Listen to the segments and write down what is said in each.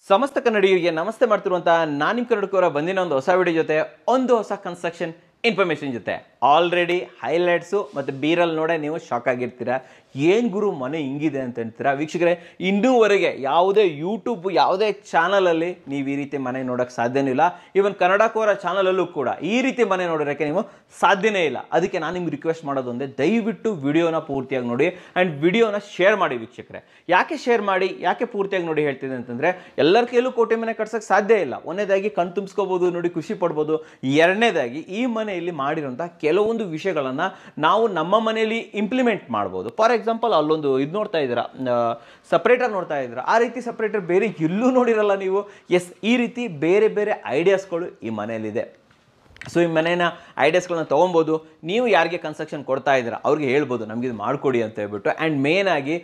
ಸಮಸ್ತ ಕನ್ನಡಿಗರಿಗೆ ನಮಸ್ತೆ ಮಾಡ್ತಿರುವಂತಹ ನಾನು ನಿಮ್ಮ ಕನ್ನಡಕವರ ಬಂದಿನ ಒಂದು ಹೊಸ ವಿಡಿಯೋ ಜೊತೆ ಒಂದು ಹೊಸ ಕನ್ಸ್ಟ್ರಕ್ಷನ್ ಇನ್ಫಾರ್ಮೇಷನ್ ಜೊತೆ ಆಲ್ರೆಡಿ ಹೈಲೈಟ್ಸು ಮತ್ತು ಬೀರಲ್ಲಿ ನೋಡೇ ನೀವು ಶಾಕ್ ಆಗಿರ್ತೀರಾ. ಏನು ಗುರು ಮನೆ ಹಿಂಗಿದೆ ಅಂತ ಹೇಳ್ತೀರಾ ವೀಕ್ಷಕರೇ. ಇನ್ನೂವರೆಗೆ ಯಾವುದೇ ಯೂಟ್ಯೂಬ್ ಯಾವುದೇ ಚಾನಲಲ್ಲಿ ನೀವು ಈ ರೀತಿ ಮನೆ ನೋಡೋಕ್ಕೆ ಸಾಧ್ಯನೇ ಇಲ್ಲ. ಈವನ್ ಕನ್ನಡಕವರ ಚಾನಲಲ್ಲೂ ಕೂಡ ಈ ರೀತಿ ಮನೆ ನೋಡೋಕ್ಕೆ ನೀವು ಸಾಧ್ಯನೇ ಇಲ್ಲ. ಅದಕ್ಕೆ ನಾನು ನಿಮ್ಗೆ ರಿಕ್ವೆಸ್ಟ್ ಮಾಡೋದು ಒಂದೇ, ದಯವಿಟ್ಟು ವಿಡಿಯೋನ ಪೂರ್ತಿಯಾಗಿ ನೋಡಿ ಆ್ಯಂಡ್ ವಿಡಿಯೋನ ಶೇರ್ ಮಾಡಿ ವೀಕ್ಷಕರೇ. ಯಾಕೆ ಶೇರ್ ಮಾಡಿ, ಯಾಕೆ ಪೂರ್ತಿಯಾಗಿ ನೋಡಿ ಹೇಳ್ತಿದ್ದೆ ಅಂತಂದರೆ, ಎಲ್ಲರ ಕೈಲೂ ಕೋಟೆ ಮನೆ ಕಟ್ಸೋಕ್ಕೆ ಸಾಧ್ಯ ಇಲ್ಲ. ಒಂದನೇದಾಗಿ ಕಣ್ ತುಂಬಿಸ್ಕೋಬೋದು, ನೋಡಿ ಖುಷಿ ಪಡ್ಬೋದು. ಎರಡನೇದಾಗಿ ಈ ಮನೆಯಲ್ಲಿ ಮಾಡಿರೋಂಥ ಕೆಲವೊಂದು ವಿಷಯಗಳನ್ನು ನಾವು ನಮ್ಮ ಮನೆಯಲ್ಲಿ ಇಂಪ್ಲಿಮೆಂಟ್ ಮಾಡ್ಬೋದು. ಫಾರ್ ಎಕ್ಸಾಂಪಲ್ ಅಲ್ಲೊಂದು ಇದು ನೋಡ್ತಾ ಇದ್ದೀರಾ, ಸಪ್ರೇಟರ್ ನೋಡ್ತಾ ಇದ್ದೀರಾ. ಆ ರೀತಿ ಸಪ್ರೇಟರ್ ಬೇರೆ ಎಲ್ಲೂ ನೋಡಿರಲ್ಲ ನೀವು. ಎಸ್, ಈ ರೀತಿ ಬೇರೆ ಬೇರೆ ಐಡಿಯಾಸ್ಗಳು ಈ ಮನೆಯಲ್ಲಿದೆ. ಸೊ ಈ ಮನೇನ ಐಡಿಯಾಸ್ಗಳನ್ನ ತೊಗೊಬೋದು. ನೀವು ಯಾರಿಗೆ ಕನ್ಸ್ಟ್ರಕ್ಷನ್ ಕೊಡ್ತಾ ಇದ್ದೀರಾ ಅವ್ರಿಗೆ ಹೇಳ್ಬೋದು ನಮಗಿದು ಮಾಡಿಕೊಡಿ ಅಂತ ಹೇಳ್ಬಿಟ್ಟು. ಆ್ಯಂಡ್ ಮೇಯ್ನಾಗಿ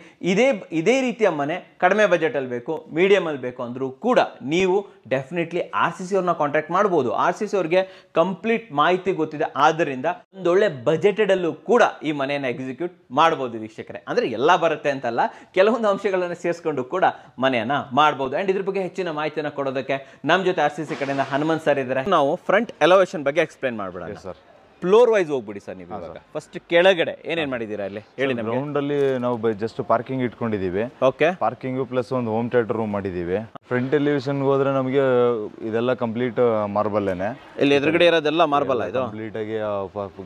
ಇದೇ ರೀತಿಯ ಮನೆ ಕಡಿಮೆ ಬಜೆಟಲ್ಲಿ ಬೇಕು, ಮೀಡಿಯಮಲ್ಲಿ ಬೇಕು ಅಂದರೂ ಕೂಡ ನೀವು ಡೆಫಿನೆಟ್ಲಿ RCC ಅವ್ರನ್ನ ಕಾಂಟ್ಯಾಕ್ಟ್ ಮಾಡ್ಬೋದು. RCC ಅವ್ರಿಗೆ ಕಂಪ್ಲೀಟ್ ಮಾಹಿತಿ ಗೊತ್ತಿದೆ. ಆದ್ದರಿಂದ ಒಂದೊಳ್ಳೆ ಬಜೆಟೆಡಲ್ಲೂ ಕೂಡ ಈ ಮನೆಯನ್ನು ಎಕ್ಸಿಕ್ಯೂಟ್ ಮಾಡ್ಬೋದು ವೀಕ್ಷಕರೇ. ಅಂದರೆ ಎಲ್ಲ ಬರುತ್ತೆ ಅಂತಲ್ಲ, ಕೆಲವೊಂದು ಅಂಶಗಳನ್ನು ಸೇರಿಸ್ಕೊಂಡು ಕೂಡ ಮನೆಯನ್ನು ಮಾಡ್ಬೋದು. ಆ್ಯಂಡ್ ಇದ್ರ ಬಗ್ಗೆ ಹೆಚ್ಚಿನ ಮಾಹಿತಿಯನ್ನು ಕೊಡೋದಕ್ಕೆ ನಮ್ಮ ಜೊತೆ RCC ಕಡೆಯಿಂದ ಹನುಮಂತ್ ಸರ್ ಇದ್ದಾರೆ. ನಾವು ಫ್ರಂಟ್ ಎಲಿವೇಶನ್ ಬಗ್ಗೆ ಎಕ್ಸ್ಪ್ಲೇನ್ ಮಾಡ್ಬಿಡೋಣ ಸರ್. ಫ್ಲೋರ್ ವೈಸ್ ಹೋಗ್ಬಿಡಿ ಸರ್. ನೀವು ಇವಾಗ ಫಸ್ಟ್ ಕೆಳಗಡೆ ಏನೇನ್ ಮಾಡಿದೀರಾ ಅಲ್ಲಿ ಹೇಳಿ. ಗ್ರೌಂಡ್ ಅಲ್ಲಿ ನಾವು ಜಸ್ಟ್ ಪಾರ್ಕಿಂಗ್ ಇಟ್ಕೊಂಡಿದೀವಿ. ಓಕೆ, ಪಾರ್ಕಿಂಗ್ ಪ್ಲಸ್ ಒಂದು ಹೋಮ್ ಥಿಯೇಟರ್ ರೂಮ್ ಮಾಡಿದೀವಿ. ಫ್ರಂಟ್ ಎಲಿವೇಶನ್ ಹೋದ್ರೆ ನಮಗೆ ಇದೆಲ್ಲ ಕಂಪ್ಲೀಟ್ ಮಾರ್ಬಲ್ಲೇನೆ. ಇಲ್ಲಿ ಎದುರುಗಡೆ ಇರೋದೆಲ್ಲ ಮಾರ್ಬಲ್. ಇದು ಕಂಪ್ಲೀಟ್ ಆಗಿ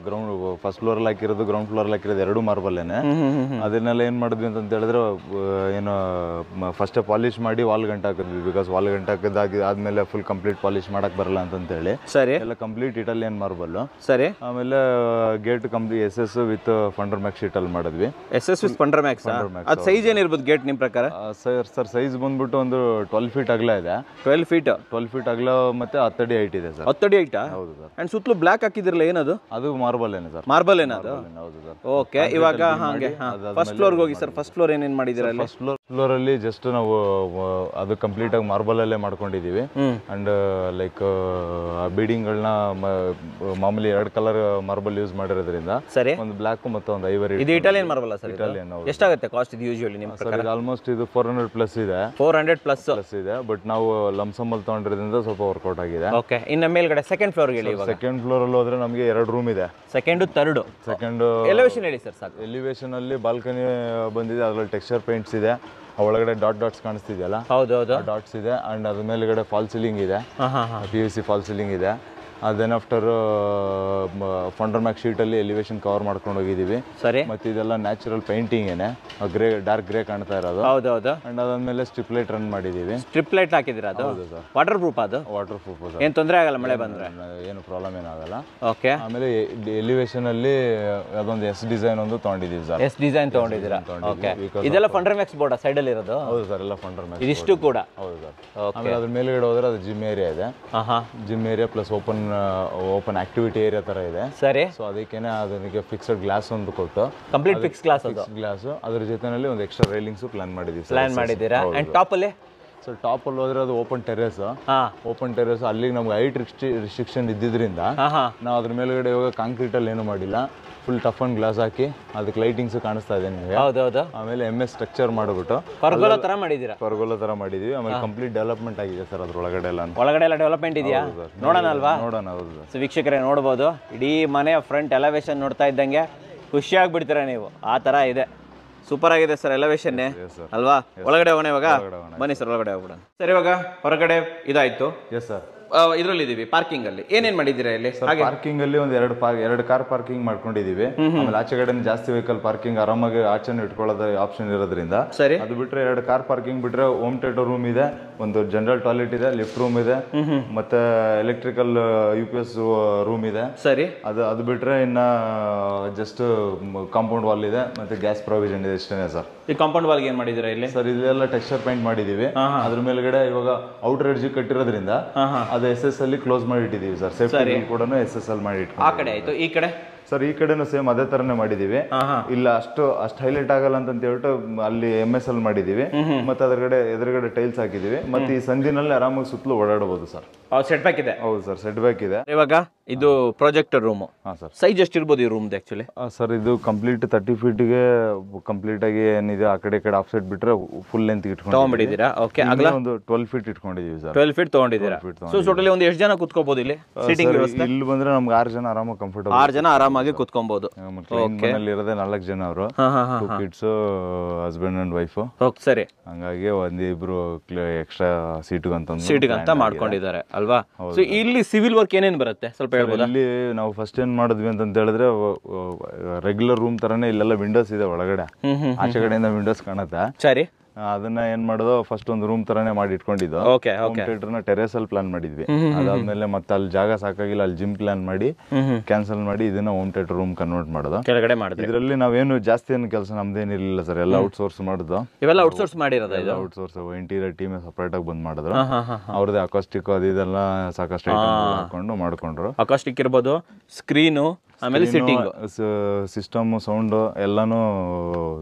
ಗ್ರೌಂಡ್ ಫಸ್ಟ್ ಫ್ಲೋರ್ ಅಲ್ಲಿ ಹಾಕಿರೋದು, ಗ್ರೌಂಡ್ ಫ್ಲೋರ್ ಅಲ್ಲಿ ಹಾಕಿರೋದು ಎರಡು ಮಾರ್ಬಲ್ಲೇನೆ. ಅದನ್ನೆಲ್ಲ ಏನ್ ಮಾಡಿದ್ವಿ ಅಂತ ಹೇಳಿದ್ರೆ, ಏನು ಫಸ್ಟ್ ಪಾಲಿಶ್ ಮಾಡಿ ವಾಲ್ ಗಂಟೆ ಹಾಕಿದ್ವಿ. ಬಿಕಾಸ್ ವಾಲ್ ಗಂಟೆ ಹಾಕಿದಾದ್ಮೇಲೆ ಫುಲ್ ಕಂಪ್ಲೀಟ್ ಪಾಲಿಶ್ ಮಾಡಕ್ ಬರಲ್ಲ ಅಂತ ಹೇಳಿ ಸರಿ ಎಲ್ಲ ಕಂಪ್ಲೀಟ್ ಇಟಾಲಿಯನ್ ಮಾರ್ಬಲ್. ಸರಿ. ಆಮೇಲೆ gate complete SS with funder Max sheet ಅಲ್ಲಿ ಮಾಡಿದ್ವಿ. SS with funder Max. ಅದು ಸೈಜ್ ಏನಿರ್ಬೋದು ಗೇಟ್ ನಿಮ್ಮ ಪ್ರಕಾರ? ಸರ್ ಸೈಜ್ ಬಂದ್ಬಿಟ್ಟು ಒಂದು 12 ಫೀಟ್ ಅಗಲ ಇದೆ. 12 ಫೀಟ್ ಅಗಲ ಮತ್ತೆ 10 ಅಡಿ ಹೈಟ್ ಇದೆ ಸರ್. 10 ಅಡಿ ಹೈಟ್? ಹೌದು ಸರ್. ಅಂಡ್ ಸುತ್ತಲೂ ಬ್ಲಾಕ್ ಹಾಕಿದಿರಲ್ಲ, ಏನದು? ಅದು ಮಾರ್ಬಲ್ ಏನೇ ಸರ್. ಮಾರ್ಬಲ್ ಏನದು? ಹೌದು ಸರ್. ಓಕೆ, ಇವಾಗ ಹಾಗೆ ಫಸ್ಟ್ ಫ್ಲೋರ್ ಹೋಗಿ ಸರ್. ಫಸ್ಟ್ ಫ್ಲೋರ್ ಏನೇನ್ ಮಾಡಿದಿರ? ಫಸ್ಟ್ ಫ್ಲೋರ್ ಅಲ್ಲಿ ಜಸ್ಟ್ ನಾವು ಅದು ಕಂಪ್ಲೀಟ್ ಆಗಿ ಮಾರ್ಬಲ್ ಅಲ್ಲೇ ಮಾಡ್ಕೊಂಡಿದೀವಿ. ಅಂಡ್ ಲೈಕ್ ಬೀಡಿಂಗ್ ಗಳನ್ನ ಮಾಮೂಲಿ 2 ಕಲರ್ ಮಾರ್ಬಲ್ ಯೂಸ್ ಮಾಡಿರೋದ್ರಿಂದ ಸರಿ, ಒಂದು ಬ್ಲಾಕ್ ಮತ್ತು ಒಂದು ಐವರಿ. ಇದು ಇಟಾಲಿಯನ್ ಮಾರ್ಬಲ್ ಸರ್? ಇಟಾಲಿಯನ್. ಎಷ್ಟಾಗುತ್ತೆ ಕಾಸ್ಟ್ ಇದು ಯೂಶುವಲಿ ನಿಮ್ಮ ಪ್ರಕಾರ? ಆಲ್ಮೋಸ್ಟ್ ಇದು 400 ಪ್ಲಸ್ ಇದೆ. 400 ಪ್ಲಸ್ ಇದೆ. ಬಟ್ ನಾವು ಲಂಸಮ್ ಅಲ್ಲಿ ತಗೊಂಡಿರೋದ್ರಿಂದ ಸ್ವಲ್ಪ ವರ್ಕೌಟ್ ಆಗಿದೆ. ಓಕೆ, ಇನ್ನು ಮೇಲ್ಗಡೆ ಸೆಕೆಂಡ್ ಫ್ಲೋರ್ ಹೇಳಿ. ಸೆಕೆಂಡ್ ಫ್ಲೋರ್ ಅಲ್ಲಿ ಹೋದ್ರೆ ನಮಗೆ 2 ರೂಮ್ ಇದೆ. Second third. ಸೆಕೆಂಡ್ ಎಲಿವೇಶನ್ ಹೇಳಿ ಸರ್. ಸಾಕು. ಎಲಿವೇಶನ್ ಅಲ್ಲಿ ಬಾಲ್ಕನಿ ಬಂದಿದೆ, ಅದ್ರಲ್ಲಿ ಟೆಕ್ಸ್ಚರ್ ಪೇಂಟ್ಸ್ ಇದೆ. ಒಳಗಡೆ ಡಾಟ್ಸ್ ಕಾಣಿಸ್ತಿದೆಯಲ್ಲ, ಹೌದೌದು, ಡಾಟ್ಸ್ ಇದೆ. ಅಂಡ್ ಅದ್ರ ಮೇಲ್ಗಡೆ ಫಾಲ್ ಸೀಲಿಂಗ್ ಇದೆ, PVC ಫಾಲ್ ಸೀಲಿಂಗ್ ಇದೆ. ಅದೇನ್ ಆಫ್ಟರ್ ಫಂಡರ್ ಮ್ಯಾಕ್ ಶೀಟ್ ಅಲ್ಲಿ ಎಲಿವೇಶನ್ ಕವರ್ ಮಾಡ್ಕೊಂಡು ಹೋಗಿದೀವಿ. ಸರಿ. ಮತ್ತೆ ಇದೆಲ್ಲ ನ್ಯಾಚುರಲ್ ಪೇಂಟಿಂಗ್ ಏನೇ, ಡಾರ್ಕ್ ಗ್ರೇ ಕಾಣ್ತಾ ಇರೋದು. ಹೌದೌದು. ಅಂಡ್ ಅದಾದ್ಮೇಲೆ ಸ್ಟ್ರಿಪ್ ಲೈಟ್ ರನ್ ಮಾಡಿದೀವಿ. ಸ್ಟ್ರಿಪ್ ಲೈಟ್ ಹಾಕಿದಿರಾ? ಅದು ವಾಟರ್ ಪ್ರೂಫ್? ಅದು ವಾಟರ್ ಪ್ರೂಫ್, ಏನು ತೊಂದರೆ ಆಗಲ್ಲ ಮಳೆ ಬಂದ್ರೆ? ಏನು ಪ್ರಾಬ್ಲಮ್ ಏನಾಗಲ್ಲ. ಓಕೆ. ಆಮೇಲೆ ಎಲಿವೇಶನ್ ಅಲ್ಲಿ ಅದೊಂದು S ಡಿಸೈನ್ ಒಂದು ತಗೊಂಡಿದೀವಿ ಸರ್. S ಡಿಸೈನ್ ತಗೊಂಡಿದ್ದೀರಾ? ಓಕೆ. ಇದೆಲ್ಲ ಫಂಡರ್ ಮ್ಯಾಕ್ಸ್ ಬೋರ್ಡ್ ಸೈಡ್ ಅಲ್ಲಿ ಇರೋದು? ಹೌದು ಸರ್, ಎಲ್ಲ ಫಂಡರ್ ಮ್ಯಾಕ್ಸ್. ಇದಿಷ್ಟು ಕೂಡ? ಹೌದು ಸರ್. ಆಮೇಲೆ ಅದ್ರ ಮೇಲ್ಗಡೆ ಹೋದ್ರೆ ಅದು ಜಿಮ್ ಏರಿಯಾ ಇದೆ. Gym area plus open activity area ತರ ಇದೆ. ಸರಿ. ಸೊ ಅದಕ್ಕೇನೆ ಅದಕ್ಕೆ ಫಿಕ್ಸ್ಡ್ ಗ್ಲಾಸ್ ಒಂದು ಕೊಟ್ಟು, ಕಂಪ್ಲೀಟ್ ಫಿಕ್ಸ್ ಗ್ಲಾಸ್ ಅದ್ರ ಜೊತೆನಲ್ಲಿ ಒಂದು ಎಕ್ಸ್ಟ್ರಾ ರೈಲಿಂಗ್ಸ್ ಪ್ಲಾನ್ ಮಾಡಿದ್ದೀರಾ. ಅಂಡ್ ಟಾಪ್ ಅಲ್ಲಿ? ಸೊ ಟಾಪ್ ಅಲ್ಲಿ ಹೋದ್ರೆ ಅದು ಓಪನ್ ಟೆರೇಸ್. ಅಲ್ಲಿಗೆ ನಮ್ಗೆ ಹೈಟ್ ರಿಸ್ಟ್ರಿಕ್ಷನ್ ಇದ್ದಿದ್ರಿಂದ ನಾವು ಅದ್ರ ಮೇಲ್ಗಡೆ ಇವಾಗ ಕಾಂಕ್ರೀಟ್ ಅಲ್ಲಿ ಏನು ಮಾಡಿಲ್ಲ, ಫುಲ್ ಟಫ್ ಅಂಡ್ ಗ್ಲಾಸ್ ಹಾಕಿ ಅದಕ್ಕೆ ಲೈಟಿಂಗ್ಸ್ ಕಾಣಿಸ್ತಾ ಇದೆ ನಿಮಗೆ. ಹೌದೌದು. ಆಮೇಲೆ MS ಸ್ಟ್ರಕ್ಚರ್ ಮಾಡಿಬಿಟ್ಟು ಪರ್ಗೋಲಾ ತರ ಮಾಡಿದ್ದೀರಾ? ಪರ್ಗೋಲಾ ತರ ಮಾಡಿದೀವಿ. ಆಮೇಲೆ ಕಂಪ್ಲೀಟ್ ಡೆವಲಪ್ಮೆಂಟ್ ಆಗಿದೆ ಸರ್ ಅದ್ರೊಳಗಡೆ ಎಲ್ಲ. ಒಳಗಡೆ ಎಲ್ಲ ಡೆವಲಪ್ಮೆಂಟ್ ಇದೆಯಾ? ನೋಡೋಣ ಅಲ್ವಾ? ನೋಡೋಣ. ಹೌದು ಸರ್. ಸೊ ವೀಕ್ಷಕರೇ ನೋಡ್ಬೋದು, ಇಡೀ ಮನೆ ಫ್ರಂಟ್ ಎಲಿವೇಶನ್ ನೋಡ್ತಾ ಇದ್ದಂಗೆ ಖುಷಿ ಆಗ್ಬಿಡ್ತೀರಾ ನೀವು. ಆ ತರ ಇದೆ, ಸೂಪರ್ ಆಗಿದೆ ಸರ್ ಎಲಿವೇಶನ್ ಅಲ್ವಾ? ಒಳಗಡೆ ಹೋಗೋಣ ಇವಾಗ, ಬನ್ನಿ ಸರ್ ಒಳಗಡೆ ಹೋಗ್ಬಿಡೋಣ. ಸರ್ ಇವಾಗ ಹೊರಗಡೆ ಇದಾಯ್ತು. Yes sir. ಇದ್ರಲ್ಲಿ ಇದೀವಿ ಪಾರ್ಕಿಂಗ್ ಅಲ್ಲಿ. ಏನೇನ್ ಮಾಡಿದ್ದೀರಾ ಇಲ್ಲಿ? ಪಾರ್ಕಿಂಗ್ ಅಲ್ಲಿ ಒಂದು 2 ಕಾರ್ ಪಾರ್ಕಿಂಗ್ ಮಾಡ್ಕೊಂಡಿದೀವಿ. ಆಮೇಲೆ ಆಚೆ ಕಡೆ ಜಾಸ್ತಿ ವೆಹಿಕಲ್ ಪಾರ್ಕಿಂಗ್ ಆರಾಮಾಗಿ ಆಚೆನೂ ಇಟ್ಕೊಳ್ಳೋದ ಆಪ್ಷನ್ ಇರೋದ್ರಿಂದ. ಸರಿ. ಅದು ಬಿಟ್ರೆ 2 ಕಾರ್ ಪಾರ್ಕಿಂಗ್ ಬಿಟ್ರೆ ಹೋಮ್ ಥಿಯೇಟರ್ ರೂಮ್ ಇದೆ, ಒಂದು ಜನರಲ್ ಟಾಯ್ಲೆಟ್ ಇದೆ, ಲಿಫ್ಟ್ ರೂಮ್ ಇದೆ, ಮತ್ತೆ ಎಲೆಕ್ಟ್ರಿಕಲ್ UPS ರೂಮ್ ಇದೆ. ಸರಿ. ಅದು ಬಿಟ್ರೆ ಇನ್ನ ಜಸ್ಟ್ ಕಾಂಪೌಂಡ್ ವಾಲ್ ಇದೆ, ಮತ್ತೆ ಗ್ಯಾಸ್ ಪ್ರೊವಿಷನ್ ಇದೆ. ಇಷ್ಟೇನೆ ಸರ್. ಈ ಕಾಂಪೌಂಡ್ ವಾಲ್ಗೆ ಏನ್ ಮಾಡಿದ್ದೀರಾ ಇಲ್ಲಿ? ಸರ್ ಇದೆಲ್ಲ ಟೆಕ್ಸ್ಚರ್ ಪೇಂಟ್ ಮಾಡಿದೀವಿ. ಅದ್ರ ಮೇಲ್ಗಡೆ ಇವಾಗ ಔಟರ್ ಎಡ್ಜ್ ಕಟ್ಟಿರೋದ್ರಿಂದ ಅದು SS ಅಲ್ಲಿ ಕ್ಲೋಸ್ ಮಾಡಿ ಇಟ್ಟಿದೀವಿ ಸರ್. ಸೇಫ್ಟಿ ಕೂಡ SS ಅಲ್ಲಿ ಮಾಡಿ ಇಟ್ಕೊಂಡು. ಆ ಕಡೆ ಆಯ್ತು. ಈ ಕಡೆ ಸರ್ ಈ ಕಡೆನೂ ಸೇಮ್ ಅದೇ ತರನೇ ಮಾಡಿದೀವಿ. ಇಲ್ಲ ಅಷ್ಟು ಹೈಲೈಟ್ ಆಗಲ್ಲ ಅಂತ ಹೇಳ್ಬಿಟ್ಟು ಅಲ್ಲಿ MS ಅಲ್ಲಿ ಮಾಡಿದೀವಿ. ಮತ್ತೆ ಎದುರುಗಡೆ ಟೈಲ್ಸ್ ಹಾಕಿದೀವಿ. ಮತ್ತೆ ಈ ಸಂದಿನಲ್ಲಿ ಆರಾಮಾಗಿ ಸುತ್ತಲೂ ಓಡಾಡಬಹುದು ಸರ್. ಸೆಟ್ ಬ್ಯಾಕ್ ಇದೆ? ಹೌದು ಸರ್, ಸೆಟ್ ಬ್ಯಾಕ್ ಇದೆ. ಇವಾಗ ಇದು ಪ್ರಾಜೆಕ್ಟರ್ ರೂಮು. ಹಾಂ ಸರ್. ಸೈಜ್ ಎಷ್ಟಿರ್ಬೋದು ಈ ರೂಮ್ದು ಆ್ಯಕ್ಚುಲಿ? ಸರ್ ಇದು ಕಂಪ್ಲೀಟ್ 30 ಫೀಟ್ಗೆ ಕಂಪ್ಲೀಟಾಗಿ ಏನಿದೆ ಆ ಕಡೆ ಆಫ್ ಸೈಡ್ ಬಿಟ್ಟರೆ ಫುಲ್ ಲೆಂತ್ ಇಟ್ಕೊಂಡು ತೊಗೊಂಡಿದ್ದೀರಾ? ಓಕೆ, ಅಗಲ ಒಂದು 12 ಫೀಟ್ ಇಟ್ಕೊಂಡಿದ್ದೀವಿ ಸರ್. 12 ಫೀಟ್ ತೊಗೊಂಡಿದ್ದೀರಾ? ಸೊ ಟೋಟಲಿ ಒಂದು ಎಷ್ಟು ಜನ ಕುತ್ಕೋಬೋದು ಇಲ್ಲಿ? ಸೀಟಿಂಗ್ ವ್ಯವಸ್ಥೆ ಇಲ್ಲಿ ಬಂದರೆ ನಮ್ಗೆ 6 ಜನ ಆರಾಮಾಗಿ ಕಂಫರ್ಟಬಲ್, 6 ಜನ ಆರಾಮಾಗಿ ಕುತ್ಕೊಬೋದು. ಮನೆಯಲ್ಲಿ ಇರೋದೇ 4 ಜನ ಅವರು, 2 kids, husband and wife. Okay, ಸರಿ. ಹಂಗಾಗಿ ಒಂದಿಬ್ರು ಎಕ್ಸ್ಟ್ರಾ ಸೀಟ್ಗಂತ ಮಾಡ್ಕೊಂಡಿದ್ದಾರೆ ಅಲ್ವಾ? ಸೊ ಇಲ್ಲಿ ಸಿವಿಲ್ ವರ್ಕ್ ಏನೇನು ಬರುತ್ತೆ ಸ್ವಲ್ಪ ಹೇಳ್ಬೋದಾ? ಇಲ್ಲಿ ನಾವು ಫಸ್ಟ್ ಏನ್ ಮಾಡಿದ್ವಿ ಅಂತ ಹೇಳಿದ್ರೆ, ರೆಗ್ಯುಲರ್ ರೂಮ್ ತರನೇ ಇಲ್ಲೆಲ್ಲ ವಿಂಡೋಸ್ ಇದೆ ಒಳಗಡೆ, ಆಚೆ ಕಡೆಯಿಂದ ವಿಂಡೋಸ್ ಕಾಣುತ್ತೆ. ಸರಿ. ಅದನ್ನ ಏನ್ ಮಾಡೋದು, ಫಸ್ಟ್ ಒಂದು ರೂಮ್ ತರಾನೇ ಮಾಡಿ ಇಟ್ಕೊಂಡಿದ್ದು. ಥಿಯೇಟರ್ನ ಟೆರೇಸ್ ಅಲ್ಲಿ ಪ್ಲಾನ್ ಮಾಡಿದ್ವಿ. ಅದಾದ್ಮೇಲೆ ಮತ್ತೆ ಅಲ್ಲಿ ಜಾಗ ಸಾಕಾಗಿಲ್ಲ, ಅಲ್ಲಿ ಜಿಮ್ ಪ್ಲಾನ್ ಮಾಡಿ ಕ್ಯಾನ್ಸಲ್ ಮಾಡಿ ಇದನ್ನ ಹೋಮ್ ಥಿಯೇಟರ್ ರೂಮ್ ಕನ್ವರ್ಟ್ ಮಾಡೋದು. ಕೆಳಗಡೆ ಮಾಡಿದ್ವಿ. ಇದರಲ್ಲಿ ನಾವೇನು ಜಾಸ್ತಿ ಏನು ಕೆಲಸ ನಮ್ದೇನಿರಲಿಲ್ಲ ಸರ್, ಎಲ್ಲ ಔಟ್ಸೋರ್ಸ್ ಮಾಡೋದು. ಇವೆಲ್ಲ ಔಟ್ಸೋರ್ಸ್ ಮಾಡಿರೋದು? ಇದು ಔಟ್ಸೋರ್ಸ್. ಇಂಟೀರಿಯರ್ ಟೀಮ್ ಸಪರೇಟ್ ಆಗಿ ಬಂದ್ ಮಾಡಿದ್ರು. ಅವ್ರದ್ದು ಅಕಾಸ್ಟಿಕ್ ಅದು ಇದೆಲ್ಲ ಸಾಕಷ್ಟು ಹಾಕೊಂಡು ಮಾಡ್ಕೊಂಡ್ರು. ಅಕಾಸ್ಟಿಕ್ ಇರ್ಬೋದು, ಸ್ಕ್ರೀನು, ಆಮೇಲೆ ಸಿಟ್ಟಿಂಗ್ ಸಿಸ್ಟಮ್, ಸೌಂಡ್ ಎಲ್ಲಾನು